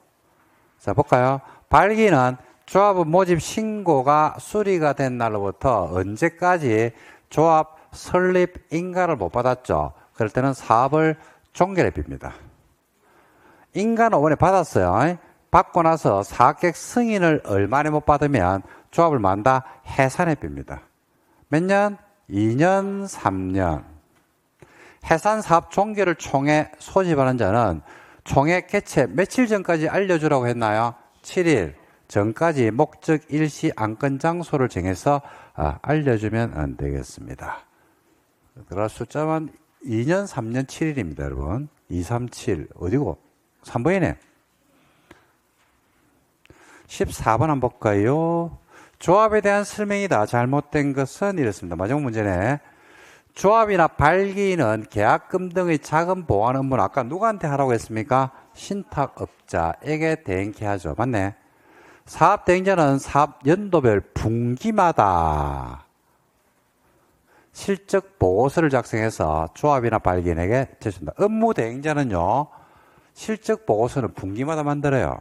자, 볼까요? 발기는 조합원 모집 신고가 수리가 된 날로부터 언제까지 조합 설립 인가를 못 받았죠? 그럴 때는 사업을 종결해 빕니다. 인가는 5번에 받았어요. 받고 나서 사격 승인을 얼마나 못 받으면 조합을 만다 해산해 빕니다. 몇 년? 2년, 3년. 해산 사업 종결을 총회 소집하는 자는 총회 개최 며칠 전까지 알려주라고 했나요? 7일 전까지 목적 일시 안건 장소를 정해서 알려주면 안 되겠습니다. 그러나 숫자만 2년, 3년, 7일입니다, 여러분. 2, 3, 7. 어디고? 3번이네. 14번 한번 볼까요? 조합에 대한 설명이다. 잘못된 것은 이렇습니다. 마지막 문제네. 조합이나 발기는 계약금 등의 자금 보완 업무는 아까 누구한테 하라고 했습니까? 신탁업자에게 대행케 하죠. 맞네. 사업 대행자는 사업 연도별 분기마다 실적 보고서를 작성해서 조합이나 발기인에게 제출한다. 업무 대행자는요, 실적 보고서는 분기마다 만들어요.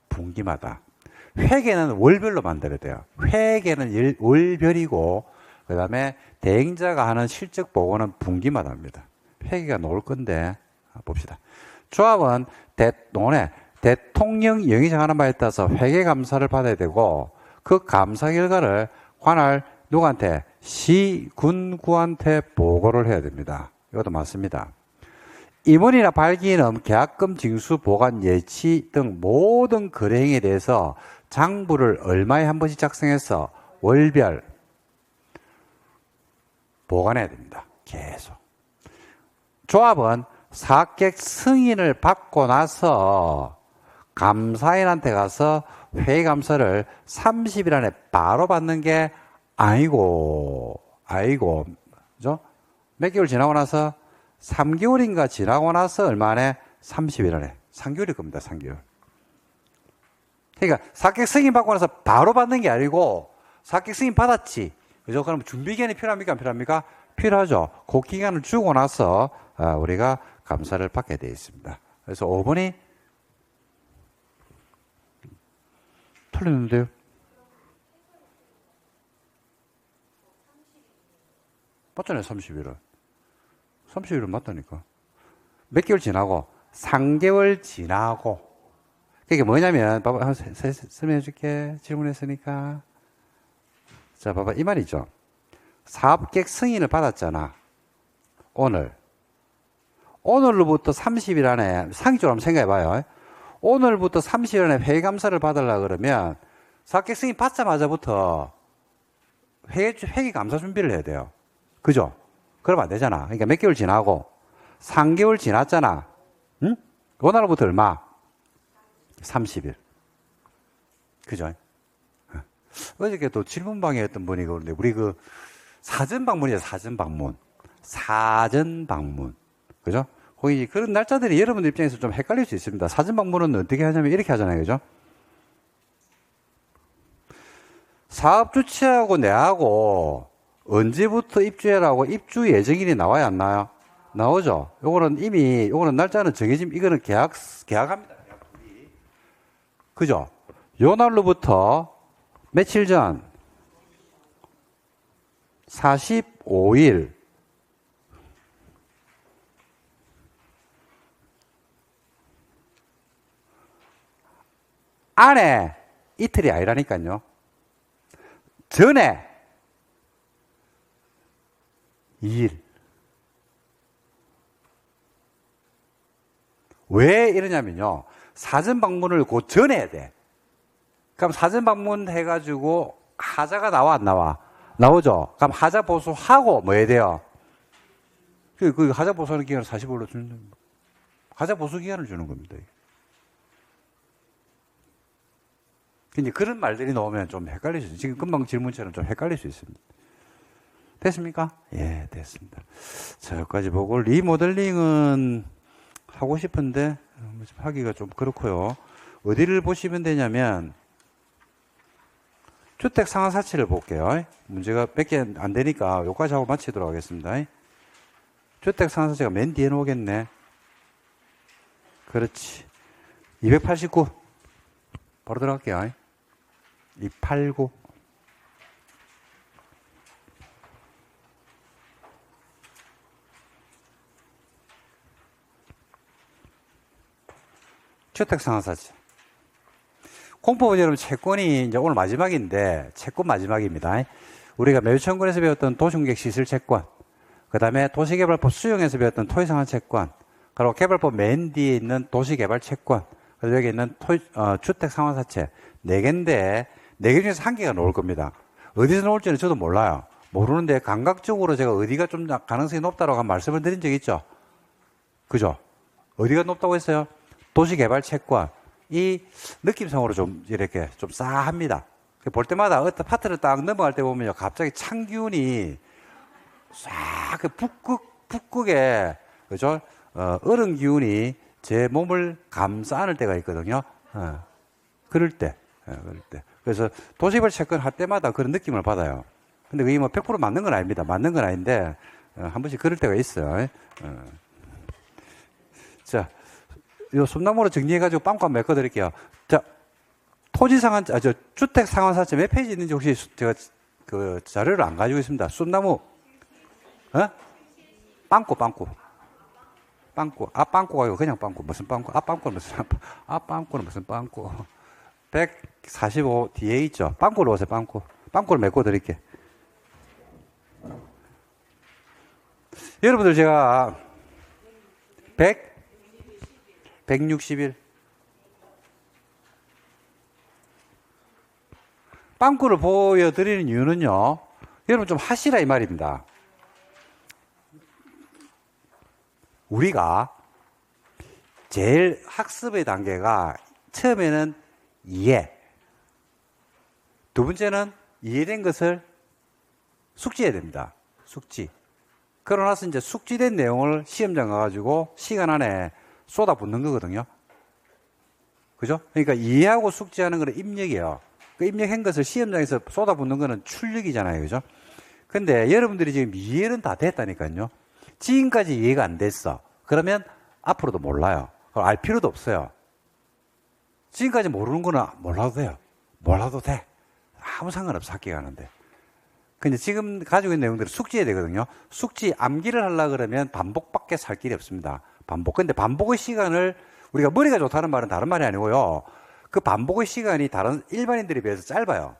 분기마다. 회계는 월별로 만들어야 돼요. 회계는 월별이고, 그 다음에 대행자가 하는 실적 보고는 분기마다 합니다. 회계가 나올 건데, 봅시다. 조합은 대통령 영이 정하는 바에 따라서 회계 감사를 받아야 되고, 그 감사 결과를 관할 누구한테? 시군구한테 보고를 해야 됩니다. 이것도 맞습니다. 임원이나 발기인은 계약금 징수 보관 예치 등 모든 거래 행위에 대해서 장부를 얼마에 한 번씩 작성해서 월별 보관해야 됩니다. 계속. 조합은 사객 승인을 받고 나서 감사인한테 가서 회의 감사를 30일 안에 바로 받는 게 아니고, 그죠? 몇 개월 지나고 나서 3개월인가 지나고 나서 얼마 안에? 30일 안에. 3개월일 겁니다, 3개월. 그러니까 사객 승인 받고 나서 바로 받는 게 아니고, 사객 승인 받았지. 그죠? 그럼 준비 기간이 필요합니까? 안 필요합니까? 필요하죠. 그 기간을 주고 나서 우리가 감사를 받게 되어 있습니다. 그래서 5번이 틀렸는데요. 맞잖아요, 30일은. 30일은 맞다니까. 몇 개월 지나고, 3개월 지나고. 그게 뭐냐면, 봐봐, 설명해 줄게. 질문했으니까. 자, 봐봐, 이 말이죠. 사업계획 승인을 받았잖아. 오늘로부터 30일 안에, 상기적으로 한번 생각해 봐요. 오늘부터 30일 안에 회계감사를 받으려고 그러면, 사업계획 승인 받자마자부터 회계감사 준비를 해야 돼요. 그죠? 그러면 안 되잖아. 그러니까 몇 개월 지나고 3개월 지났잖아. 응? 오늘부터 얼마? 30일. 그죠? 어저께 또 질문방에 했던 분이 그런데 우리 그 사전방문이에요. 사전방문. 그죠? 거기 그런 날짜들이 여러분들 입장에서 좀 헷갈릴 수 있습니다. 사전방문은 어떻게 하냐면 이렇게 하잖아요. 그죠? 사업 주체하고 내하고 언제부터 입주해라고 입주 예정일이 나와야 안 나와요? 나오죠. 요거는 날짜는 정해짐, 이거는 계약합니다. 그죠? 요 날로부터 며칠 전? 45일. 안에 이틀이 아니라니까요. 전에 2일. 왜 이러냐면요. 사전 방문을 곧 전해야 돼. 그럼 사전 방문 해가지고 하자가 나와, 안 나와? 나오죠. 그럼 하자 보수하고 뭐 해야 돼요? 그 하자 보수하는 기간을 45일로 주는, 하자 보수 기간을 주는 겁니다. 근데 그런 말들이 나오면 좀 헷갈릴 수 있어요. 지금 금방 질문처럼 좀 헷갈릴 수 있습니다. 됐습니까? 예, 됐습니다. 자, 여기까지 보고, 리모델링은 하고 싶은데, 하기가 좀 그렇고요. 어디를 보시면 되냐면, 주택 상하사치를 볼게요. 문제가 몇 개 안 되니까, 여기까지 하고 마치도록 하겠습니다. 주택 상하사치가 맨 뒤에 놓겠네. 그렇지. 289. 바로 들어갈게요. 289. 주택상하사치. 공법은 여러분 채권이 이제 오늘 마지막인데, 채권 마지막입니다. 우리가 매주청구에서 배웠던 도시공격 시설 채권, 그 다음에 도시개발법 수용에서 배웠던 토지상한 채권, 그리고 개발법 맨 뒤에 있는 도시개발 채권, 그리고 여기 있는 주택상환사채 4개인데, 4개 중에서 1개가 나올 겁니다. 어디서 나올지는 저도 몰라요. 모르는데 감각적으로 제가 어디가 좀 가능성이 높다라고 한 말씀을 드린 적 있죠? 그죠? 어디가 높다고 했어요? 도시개발 채권. 이 느낌상으로 좀 이렇게 좀 싸합니다. 볼 때마다 어떤 파트를 딱 넘어갈 때 보면요. 갑자기 찬 기운이 싹 북극에, 그죠? 얼음 기운이 제 몸을 감싸 안을 때가 있거든요. 그럴 때. 그래서 도시개발 채권 할 때마다 그런 느낌을 받아요. 근데 그게 뭐 100% 맞는 건 아닙니다. 맞는 건 아닌데, 한 번씩 그럴 때가 있어요. 자, 요 솜나무로 정리해가지고 빵꾸 한번 메꿔드릴게요. 자, 주택 상환사채 몇 페이지 있는지 혹시 제가 그 자료를 안 가지고 있습니다. 솜나무, 빵꾸. 빵꾸가 아니고 그냥 빵꾸. 무슨 빵꾸? 빵꾸는 무슨 빵꾸. 145 뒤에 있죠. 빵꾸로 오세요, 빵꾸. 빵꾸를 메꿔드릴게. 여러분들 제가 161 빵꾸를 보여드리는 이유는요, 여러분 좀 하시라 이 말입니다. 우리가 제일 학습의 단계가 처음에는 이해, 두 번째는 이해된 것을 숙지해야 됩니다. 숙지. 그러고 나서 이제 숙지된 내용을 시험장 가가지고 시간 안에 쏟아붓는 거거든요. 그죠? 그러니까 이해하고 숙지하는 거는 입력이에요. 그 입력한 것을 시험장에서 쏟아붓는 거는 출력이잖아요. 그죠? 근데 여러분들이 지금 이해는 다 됐다니까요. 지금까지 이해가 안 됐어. 그러면 앞으로도 몰라요. 알 필요도 없어요. 지금까지 모르는 거는 몰라도 돼요. 몰라도 돼. 아무 상관없어, 학교 가는데. 근데 지금 가지고 있는 내용들을 숙지해야 되거든요. 숙지, 암기를 하려고 그러면 반복밖에 살 길이 없습니다. 반복. 근데 반복의 시간을, 우리가 머리가 좋다는 말은 다른 말이 아니고요. 그 반복의 시간이 다른 일반인들에 비해서 짧아요.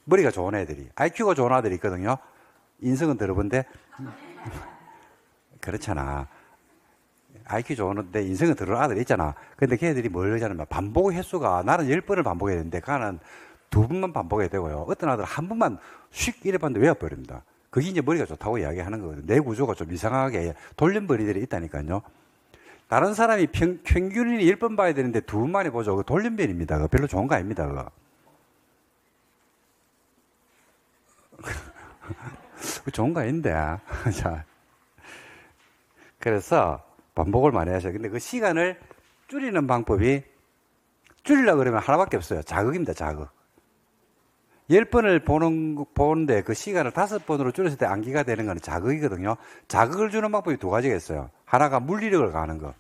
머리가 좋은 애들이. IQ가 좋은 아들이 있거든요. 인성은 들어본데, 그렇잖아. IQ 좋은데 인성은 들어온 아들이 있잖아. 근데 걔들이 뭘 하냐면 반복의 횟수가 나는 10번을 반복해야 되는데 걔는 2번만 반복해야 되고요. 어떤 아들은 한 번만 휙 이래 봤는데 외워버립니다. 그게 이제 머리가 좋다고 이야기하는 거거든요. 내 구조가 좀 이상하게 돌림벌이들이 있다니까요. 다른 사람이 평균이 10번 봐야 되는데 2번 만에 보죠. 그 돌림변입니다. 그거 별로 좋은 거 아닙니다. 그거. 좋은 거 아닌데. 자. 그래서 반복을 많이 하셔요. 근데 그 시간을 줄이는 방법이 줄이려고 그러면 하나밖에 없어요. 자극입니다. 자극. 10번을 보는데 그 시간을 5번으로 줄였을 때 암기가 되는 건 자극이거든요. 자극을 주는 방법이 2가지가 있어요. 하나가 물리력을 가하는 거.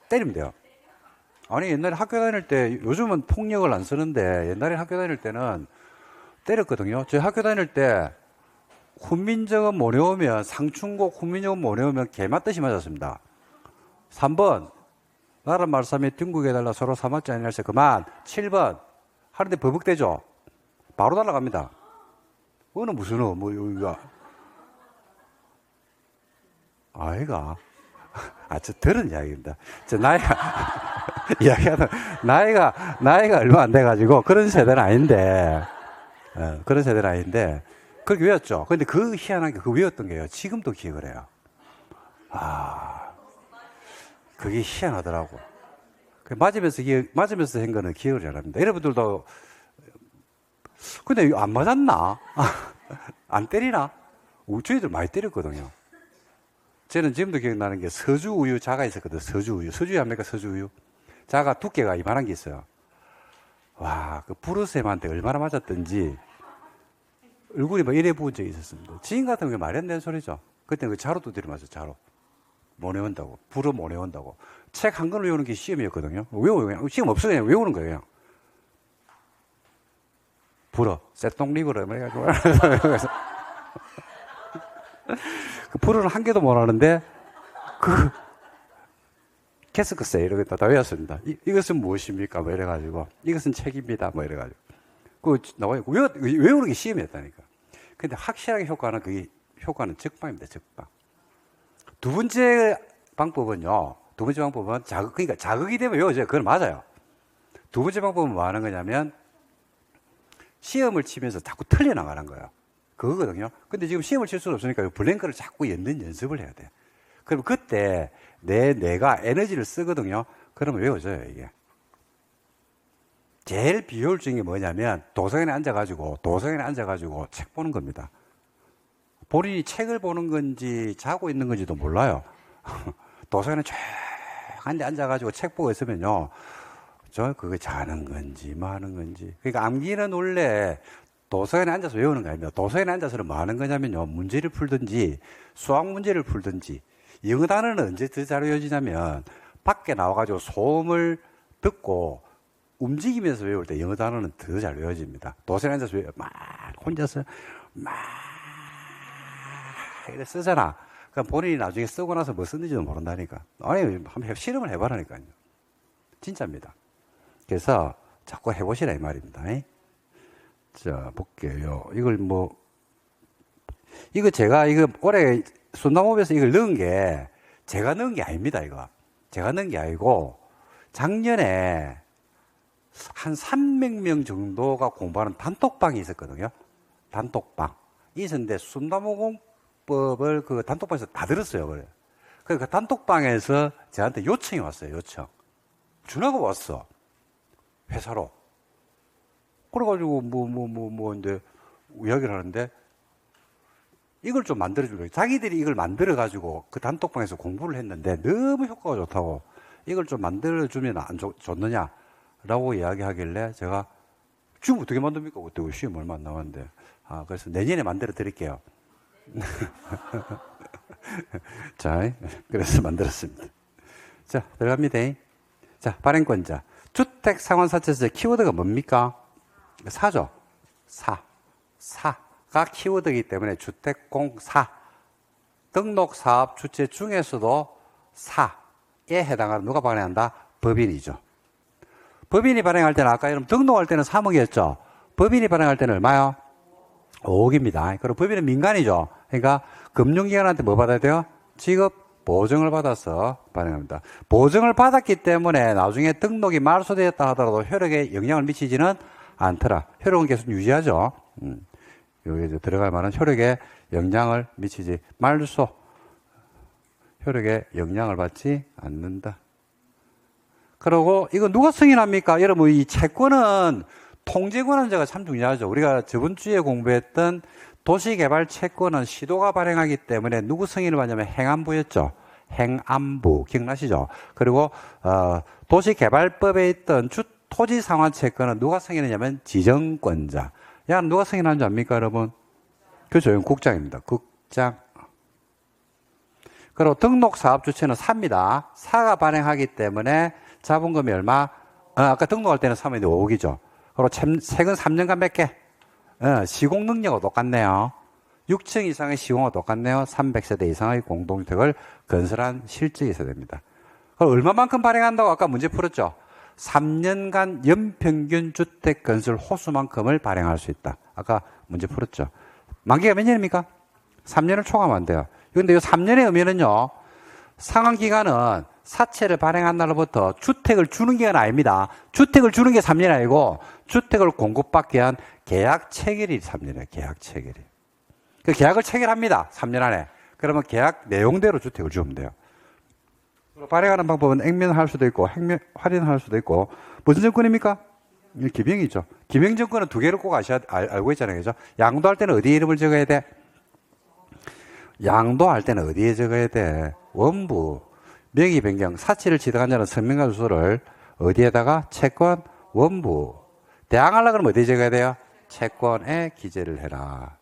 때리면 돼요. 아니, 옛날에 학교 다닐 때, 요즘은 폭력을 안 쓰는데, 옛날에 학교 다닐 때는 때렸거든요. 저희 학교 다닐 때, 훈민정음 못 외우면, 상충곡 훈민정음 못 외우면 개맞듯이 맞았습니다. 3번, 나라 말싸움에 등국해달라 서로 사막지 아니할세 그만. 7번, 하는데 버벅대죠. 바로 날아갑니다. 어느 무슨 여기가. 아이가. 저 들은 이야기입니다. 나이가 얼마 안 돼가지고 그런 세대는 아닌데, 그렇게 외웠죠. 근데 그 희한한 게 그 외웠던 게요. 지금도 기억을 해요. 그게 희한하더라고. 맞으면서 한 거는 기억을 잘 합니다. 여러분들도, 근데 이거 안 맞았나? 안 때리나? 저희들 많이 때렸거든요. 저는 지금도 기억나는 게 서주 우유 자가 있었거든요. 서주 우유. 서주유 합니까? 서주 우유. 자가 두께가 이만한 게 있어요. 와, 그 부르쌤한테 얼마나 맞았던지 얼굴이 막 이래 부은 적이 있었습니다. 지금 같은 게 말이 안 되는 소리죠. 그때는 그 자로 두드려 맞았어요. 자로. 못 외운다고. 불어 못 외운다고. 책 한 권을 외우는 게 시험이었거든요. 그냥 시험 없어 그냥 외우는 거예요. 그냥. 불어. 쇠똥리그로 해가지고. 그 불어는 한 개도 못 하는데, 캐스크세 이러겠다. 다 외웠습니다. 이것은 무엇입니까? 뭐 이래가지고. 이것은 책입니다. 뭐 이래가지고. 나와요. 외우는 게 시험이었다니까. 근데 확실하게 효과는 적방입니다. 적방. 두 번째 방법은요. 그러니까 자극이 되면 외워져요. 그건 맞아요. 두 번째 방법은 뭐 하는 거냐면, 시험을 치면서 자꾸 틀려나가는 거예요. 그거거든요. 근데 지금 시험을 칠 수는 없으니까 블랭크를 자꾸 연는 연습을 해야 돼. 그럼 그때 뇌가 에너지를 쓰거든요. 그러면 외워져요, 이게. 제일 비효율적인 게 뭐냐면 도서관에 앉아가지고 책 보는 겁니다. 본인이 책을 보는 건지 자고 있는 건지도 몰라요. 도서관에 쫙 앉아가지고 책 보고 있으면요. 그게 자는 건지 뭐 하는 건지. 그러니까 암기는 원래 도서관에 앉아서 외우는 거 아닙니다. 도서관에 앉아서는 뭐 하는 거냐면요. 문제를 풀든지 수학 문제를 풀든지. 영어 단어는 언제 더 잘 외워지냐면 밖에 나와가지고 소음을 듣고 움직이면서 외울 때 영어 단어는 더 잘 외워집니다. 도서관에 앉아서 막 혼자서 막 이렇게 쓰잖아. 그럼 본인이 나중에 쓰고 나서 뭐 썼는지도 모른다니까. 아니, 한번 실험을 해봐라니까요. 진짜입니다. 그래서 자꾸 해보시라 이 말입니다. 자, 볼게요. 이거 제가 올해 순담호흡에서 이걸 넣은 게 제가 넣은 게 아닙니다, 이거. 제가 넣은 게 아니고 작년에 한 300명 정도가 공부하는 단톡방이 있었거든요. 단톡방. 있었는데 순담호흡법을 그 단톡방에서 다 들었어요, 그래. 그 단톡방에서 저한테 요청이 왔어요, 요청. 전화가 왔어. 회사로. 그래가지고, 이제, 이야기를 하는데, 이걸 좀 만들어주려고. 자기들이 이걸 만들어가지고 그 단톡방에서 공부를 했는데 너무 효과가 좋다고. 이걸 좀 만들어주면 안 좋느냐? 라고 이야기하길래 제가 지금 어떻게 만듭니까? 그때 시험 얼마 안 남았는데. 그래서 내년에 만들어 드릴게요. 자, 그래서 만들었습니다. 자, 들어갑니다. 자, 발행권자. 주택 상환사채에서 키워드가 뭡니까? 사죠. 사가 키워드이기 때문에 주택공사. 등록사업 주체 중에서도 사에 해당하는 누가 발행한다? 법인이죠. 법인이 발행할 때는 아까 여러분 등록할 때는 3억이었죠. 법인이 발행할 때는 얼마요? 5억입니다. 그리고 법인은 민간이죠. 그러니까 금융기관한테 뭐 받아야 돼요? 지급 보증을 받아서 발행합니다. 보증을 받았기 때문에 나중에 등록이 말소되었다 하더라도 효력에 영향을 미치지는 않더라. 효력은 계속 유지하죠. 여기 이제 들어갈 만한 효력에 영향을 미치지 말소. 효력에 영향을 받지 않는다. 그리고 이거 누가 승인합니까? 여러분 이 채권은 통제권한자가 참 중요하죠. 우리가 저번 주에 공부했던 도시개발 채권은 시도가 발행하기 때문에 누구 승인을 받냐면 행안부였죠. 행안부 기억나시죠? 그리고 도시개발법에 있던 토지상환 채권은 누가 승인하냐면 지정권자. 야, 누가 승인하는 줄 압니까, 여러분? 그렇죠. 국장입니다. 국장. 그리고 등록사업 주체는 사입니다. 사가 발행하기 때문에 자본금이 얼마? 아까 등록할 때는 3억인데 5억이죠. 그리고 세금 3년간 몇 개? 시공 능력은 똑같네요. 6층 이상의 시공은 똑같네요. 300세대 이상의 공동주택을 건설한 실적이 있어야 됩니다. 그럼 얼마만큼 발행한다고 아까 문제 풀었죠? 3년간 연평균 주택 건설 호수만큼을 발행할 수 있다. 아까 문제 풀었죠. 만기가 몇 년입니까? 3년을 초과하면 안 돼요. 그런데 이 3년의 의미는요. 상환기간은 사채를 발행한 날로부터 주택을 주는 기간 아닙니다. 주택을 주는 게 3년이 아니고 주택을 공급받기 위한 계약 체결이 3년이에요. 계약 체결이. 그 계약을 체결합니다. 3년 안에. 그러면 계약 내용대로 주택을 주면 돼요. 발행하는 방법은 액면할 수도 있고 할인할 수도 있고 무슨 정권입니까? 기명이죠. 기명 정권은 두 개를 꼭 알고 있잖아요. 그죠? 양도할 때는 어디에 이름을 적어야 돼? 양도할 때는 어디에 적어야 돼? 원부. 명의 변경. 사치를 취득한 자는 서명과 주소를 어디에다가? 채권 원부. 대항하려고 그러면 어디에 적어야 돼요? 채권에 기재를 해라.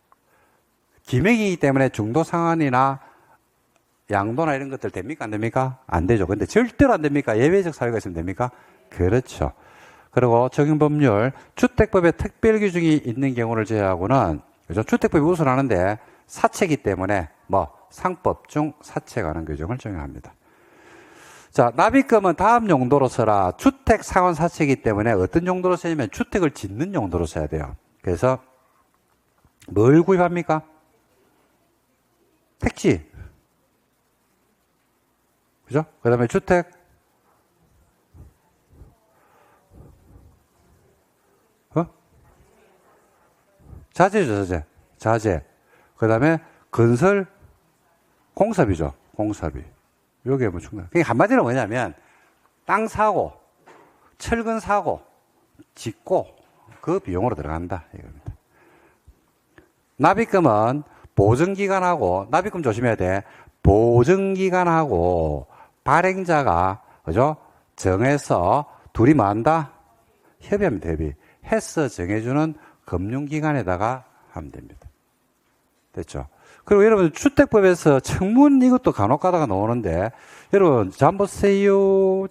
기명이기 때문에 중도 상환이나 양도나 이런 것들 됩니까? 안 됩니까? 안 되죠. 근데 절대로 안 됩니까? 예외적 사유가 있으면 됩니까? 그렇죠. 그리고 적용법률, 주택법에 특별 규정이 있는 경우를 제외하고는, 그죠? 주택법이 우선하는데 사채이기 때문에 상법 중 사채에 관한 규정을 적용합니다. 자, 납입금은 다음 용도로 써라. 주택 상환 사채이기 때문에 어떤 용도로 쓰냐면 주택을 짓는 용도로 써야 돼요. 그래서 뭘 구입합니까? 택지. 그죠? 그 다음에 주택. 자재죠, 자재. 자재. 그 다음에 건설 공사비죠. 공사비. 요게 뭐 중요한. 그게 한마디로 뭐냐면 땅 사고, 철근 사고, 짓고 그 비용으로 들어간다 이겁니다. 납입금은 보증기간하고 납입금 조심해야 돼. 보증기간하고 발행자가 그죠? 정해서 둘이 뭐 한다? 협의합니다. 협의. 해서 정해주는 금융기관에다가 하면 됩니다. 됐죠? 그리고 여러분 주택법에서 청문 이것도 간혹 가다가 나오는데 여러분 잠보세요.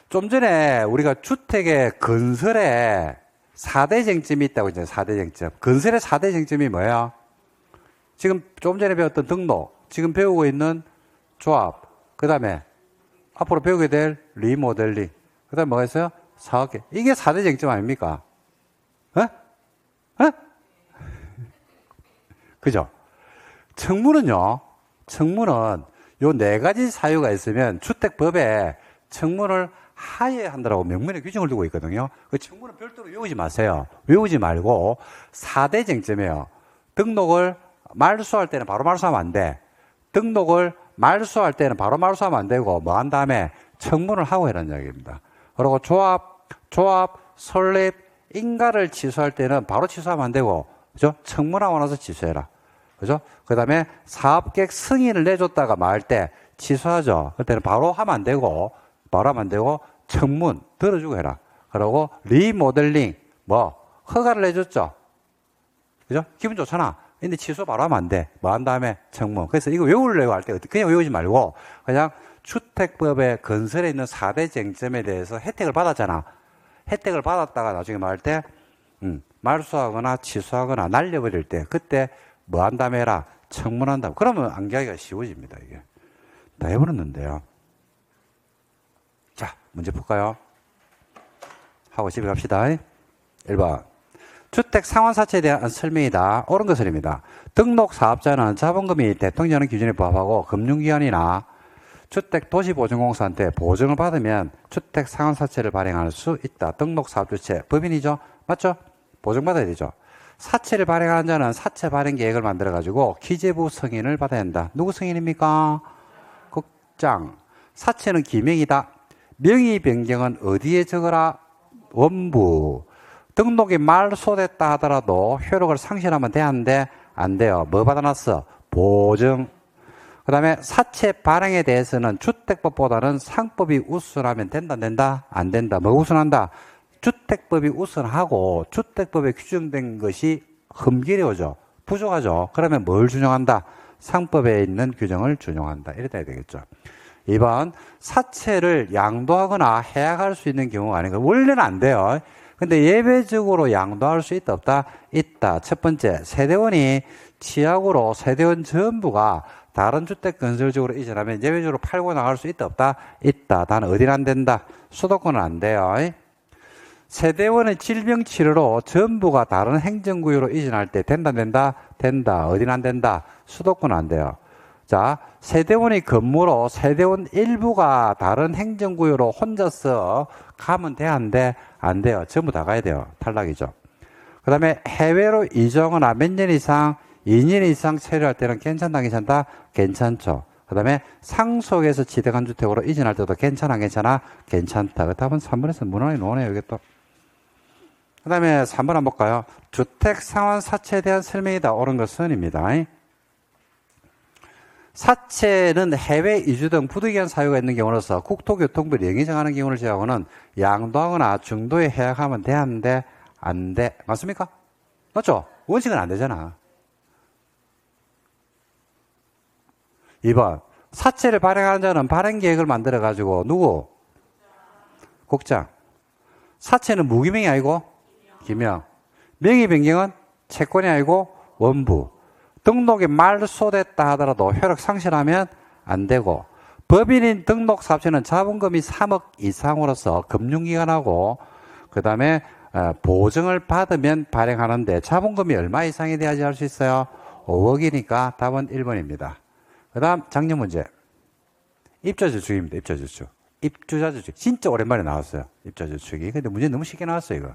좀 전에 우리가 주택의 건설에 4대 쟁점이 있다고 했잖아요. 4대 쟁점. 건설의 4대 쟁점이 뭐예요? 지금 좀 전에 배웠던 등록, 지금 배우고 있는 조합, 그 다음에 앞으로 배우게 될 리모델링, 그 다음에 뭐가 있어요? 사업계. 이게 4대 쟁점 아닙니까? 그죠? 청문은요, 청문은 요 4가지 사유가 있으면 주택법에 청문을 하여야 한다라고 명문의 규정을 두고 있거든요. 그 청문은 별도로 외우지 마세요. 외우지 말고 4대 쟁점이에요. 등록을 말소할 때는 바로 말소하면 안 돼. 등록을 말소할 때는 바로 말소하면 안 되고 뭐 한 다음에 청문을 하고 해라는 이야기입니다. 그리고 조합, 설립, 인가를 취소할 때는 바로 취소하면 안 되고 그죠? 청문하고 나서 취소해라. 그죠? 그 다음에 사업계획 승인을 내줬다가 말 때 취소하죠. 그때는 바로 하면 안 되고 청문 들어주고 해라. 그리고 리모델링 허가를 내줬죠. 그죠? 기분 좋잖아. 근데 취소 바로 하면 안 돼. 뭐 한 다음에 청문. 그래서 이거 외우려고 할 때 그냥 외우지 말고 그냥 주택법의 건설에 있는 4대 쟁점에 대해서 혜택을 받았잖아. 혜택을 받았다가 나중에 말할 때 말소하거나 취소하거나 날려버릴 때 그때 뭐 한 다음에 해라. 청문한다. 그러면 암기하기가 쉬워집니다. 이게. 다 해버렸는데요. 자, 문제 풀까요? 하고 집에 갑시다. 1번. 주택 상환사채에 대한 설명이다. 옳은 것입니다. 등록 사업자는 자본금이 대통령 기준에 부합하고 금융기관이나 주택도시보증공사한테 보증을 받으면 주택 상환사채를 발행할 수 있다. 등록 사업주체 법인이죠. 맞죠? 보증받아야 되죠. 사채를 발행하는 자는 사채 발행 계획을 만들어가지고 기재부 승인을 받아야 한다. 누구 승인입니까? 국장. 사채는 기명이다. 명의 변경은 어디에 적어라? 원부. 등록이 말소됐다 하더라도 효력을 상실하면 되는데 안 돼요. 뭐 받아놨어? 보증. 그 다음에 사채 발행에 대해서는 주택법보다는 상법이 우선하면 된다, 안 된다? 안 된다. 뭐 우선한다? 주택법이 우선하고 주택법에 규정된 것이 흠기려워져. 부족하죠. 그러면 뭘 준용한다? 상법에 있는 규정을 준용한다. 이랬다 해야 되겠죠. 2번, 사채를 양도하거나 해약할 수 있는 경우가 아닌가. 원래는 안 돼요. 근데 예외적으로 양도할 수 있다, 없다? 있다. 첫 번째, 세대원이 취약으로 세대원 전부가 다른 주택 건설적으로 이전하면 예외적으로 팔고 나갈 수 있다, 없다? 있다. 단 어디는 안 된다? 수도권은 안 돼요. 세대원의 질병치료로 전부가 다른 행정구역으로 이전할 때 된다, 안 된다? 된다. 어디는 안 된다? 수도권은 안 돼요. 자, 세대원의 근무로 세대원 일부가 다른 행정구역으로 혼자서 가면 돼, 안 돼? 안 돼요. 전부 다 가야 돼요. 탈락이죠. 그 다음에 해외로 이전하거나 몇 년 이상, 2년 이상 체류할 때는 괜찮다, 괜찮다? 괜찮죠. 그 다음에 상속에서 지정한 주택으로 이전할 때도 괜찮아, 괜찮아? 괜찮다. 그 답은 3번에서 무난히 나오네요, 이게 또. 그 다음에 3번 한번 볼까요? 주택 상환 사채에 대한 설명이다. 옳은 것은입니다. 사채는 해외 이주 등 부득이한 사유가 있는 경우로서 국토교통부를 영의 정하는 경우를 제외하고는 양도하거나 중도에 해약하면 돼, 안 돼? 안 돼. 맞습니까? 맞죠? 원칙은 안 되잖아. 2번. 사채를 발행하는 자는 발행 계획을 만들어가지고 누구? 국장. 사채는 무기명이 아니고 기명. 명의 변경은 채권이 아니고 원부. 등록이 말소됐다 하더라도 효력 상실하면 안 되고, 법인인 등록 사업체는 자본금이 3억 이상으로서 금융기관하고 그 다음에 보증을 받으면 발행하는데 자본금이 얼마 이상이 돼야지 할 수 있어요? 5억이니까 답은 1번입니다. 그 다음 작년 문제. 입주자주택입니다. 입주자주택. 입주자주택. 진짜 오랜만에 나왔어요. 입주자주택이. 근데 문제 너무 쉽게 나왔어요, 이거.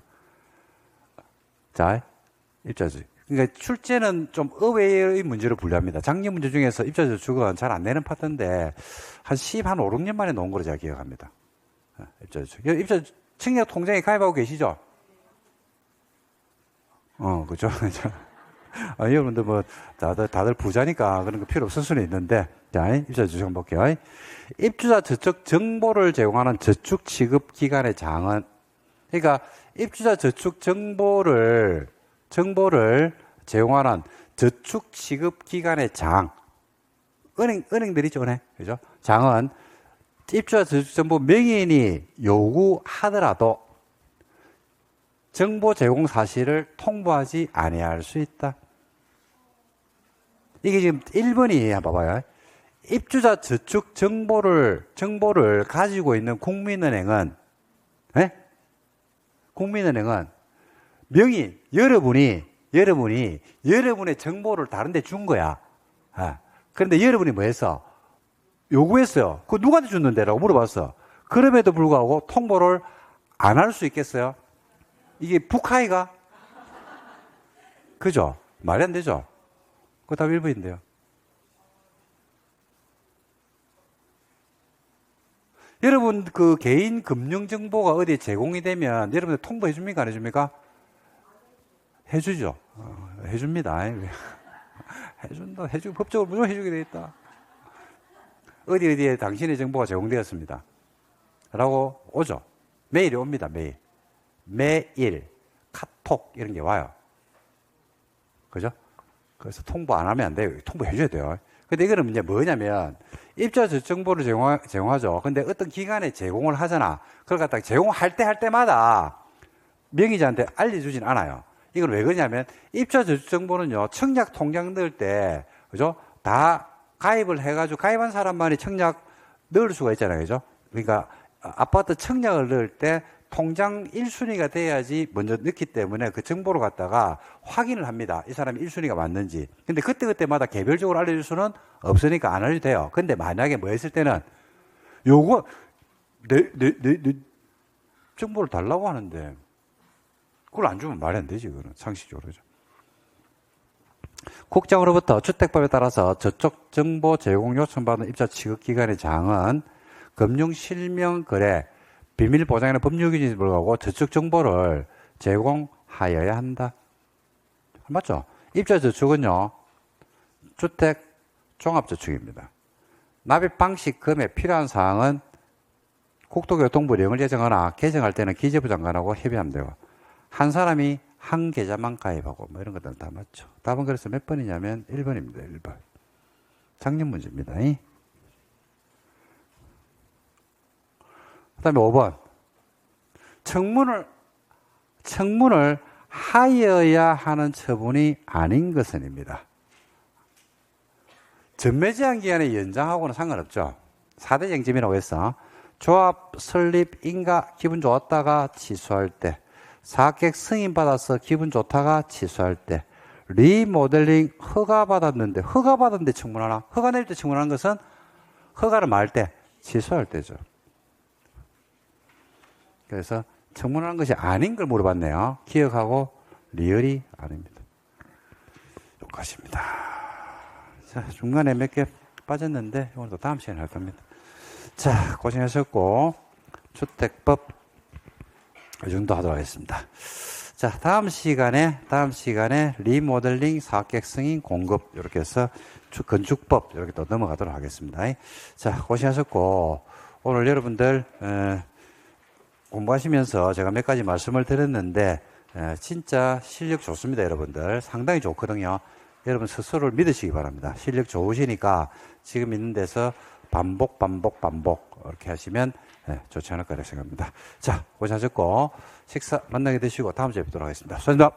자, 입주자주택. 그러니까 출제는 좀 의외의 문제로 분류합니다. 작년 문제 중에서 입자저축은 잘 안 내는 파트인데 한 5, 6년 만에 나온 걸로 제가 기억합니다. 입자저축. 청약 통장에 가입하고 계시죠? 그죠. 여러분들 뭐 다들 부자니까 그런 거 필요 없을 수는 있는데, 자, 입자저축 한번 볼게요. 입주자 저축 정보를 제공하는 저축 취급 기관의 장은, 그러니까 입주자 저축 정보를 제공하는 저축 취급 기관의 장, 은행들이죠, 은행, 그죠? 장은 입주자 저축 정보 명의인이 요구하더라도 정보 제공 사실을 통보하지 아니할 수 있다. 이게 지금 1번이 한번 봐봐요. 입주자 저축 정보를 가지고 있는 국민은행은, 네? 국민은행은 명의, 여러분이 여러분의 정보를 다른 데 준 거야. 그런데 여러분이 뭐 했어? 요구했어요. 그거 누구한테 줬는데? 라고 물어봤어. 그럼에도 불구하고 통보를 안 할 수 있겠어요? 이게 북한이가? 그죠? 말이 안 되죠? 그거 답 1번인데요. 여러분, 그 개인 금융 정보가 어디에 제공이 되면 여러분들 통보해 줍니까? 안 해줍니까? 해주죠. 해줍니다. 해준다. 법적으로 무조건 해주게 돼 있다. 어디에 당신의 정보가 제공되었습니다. 라고 오죠. 메일이 옵니다. 메일, 카톡 이런 게 와요. 그죠? 그래서 통보 안 하면 안 돼요. 통보해줘야 돼요. 근데 이거는 이제 뭐냐면 입주자 저축 정보를 제공하죠. 근데 어떤 기관에 제공을 하잖아. 그걸 갖다가 제공할 때마다 명의자한테 알려주진 않아요. 이건 왜 그러냐면 입주자 저축 정보는요, 청약 통장 넣을 때, 그죠? 다 가입을 해가지고 가입한 사람만이 청약 넣을 수가 있잖아요. 그죠? 그러니까 아파트 청약을 넣을 때 통장 1순위가 돼야지 먼저 넣기 때문에 그 정보를 갖다가 확인을 합니다. 이 사람이 1순위가 맞는지. 근데 그때마다 개별적으로 알려줄 수는 없으니까 안 알려도 돼요. 근데 만약에 뭐 했을 때는 요거 내 정보를 달라고 하는데 그걸 안 주면 말이 안 되지. 그거는 상식적으로. 그죠? 국장으로부터 주택법에 따라서 저축 정보 제공 요청받은 입자 취급기관의 장은 금융실명거래 비밀 보장에는 법률 기준에 불구하고 저축 정보를 제공하여야 한다. 맞죠? 입자 저축은요, 주택 종합저축입니다. 납입 방식 금액 필요한 사항은 국토교통부 령을 제정하나 개정할 때는 기재부 장관하고 협의하면 되고, 한 사람이 한 계좌만 가입하고 뭐 이런 것들은 다 맞죠. 답은 그래서 몇 번이냐면 1번입니다. 1번. 작년 문제입니다. 그 다음에 5번. 청문을 하여야 하는 처분이 아닌 것은입니다. 전매제한 기간에 연장하고는 상관없죠. 4대 쟁점이라고 해서 조합 설립 인가 기분 좋았다가 취소할 때, 사객 승인 받아서 기분 좋다가 취소할 때, 리모델링 허가받았는데 청문하나? 허가 낼 때 청문하는 것은 허가를 말 때, 취소할 때죠. 그래서 청문하는 것이 아닌 걸 물어봤네요. 기억하고 리얼이 아닙니다. 여기까지입니다. 자, 중간에 몇 개 빠졌는데 오늘도 다음 시간에 할 겁니다. 자, 고생하셨고 주택법 이 정도 하도록 하겠습니다. 자, 다음 시간에 리모델링, 사객 승인, 공급 이렇게 해서 건축법 이렇게 또 넘어가도록 하겠습니다. 자, 고생하셨고 오늘 여러분들 공부하시면서 제가 몇 가지 말씀을 드렸는데 진짜 실력 좋습니다. 여러분들 상당히 좋거든요. 여러분 스스로를 믿으시기 바랍니다. 실력 좋으시니까 지금 있는 데서 반복 이렇게 하시면 좋지 않을까 생각합니다. 자, 고생하셨고 식사 만나게 되시고 다음 주에 뵙도록 하겠습니다. 수고하셨습니다.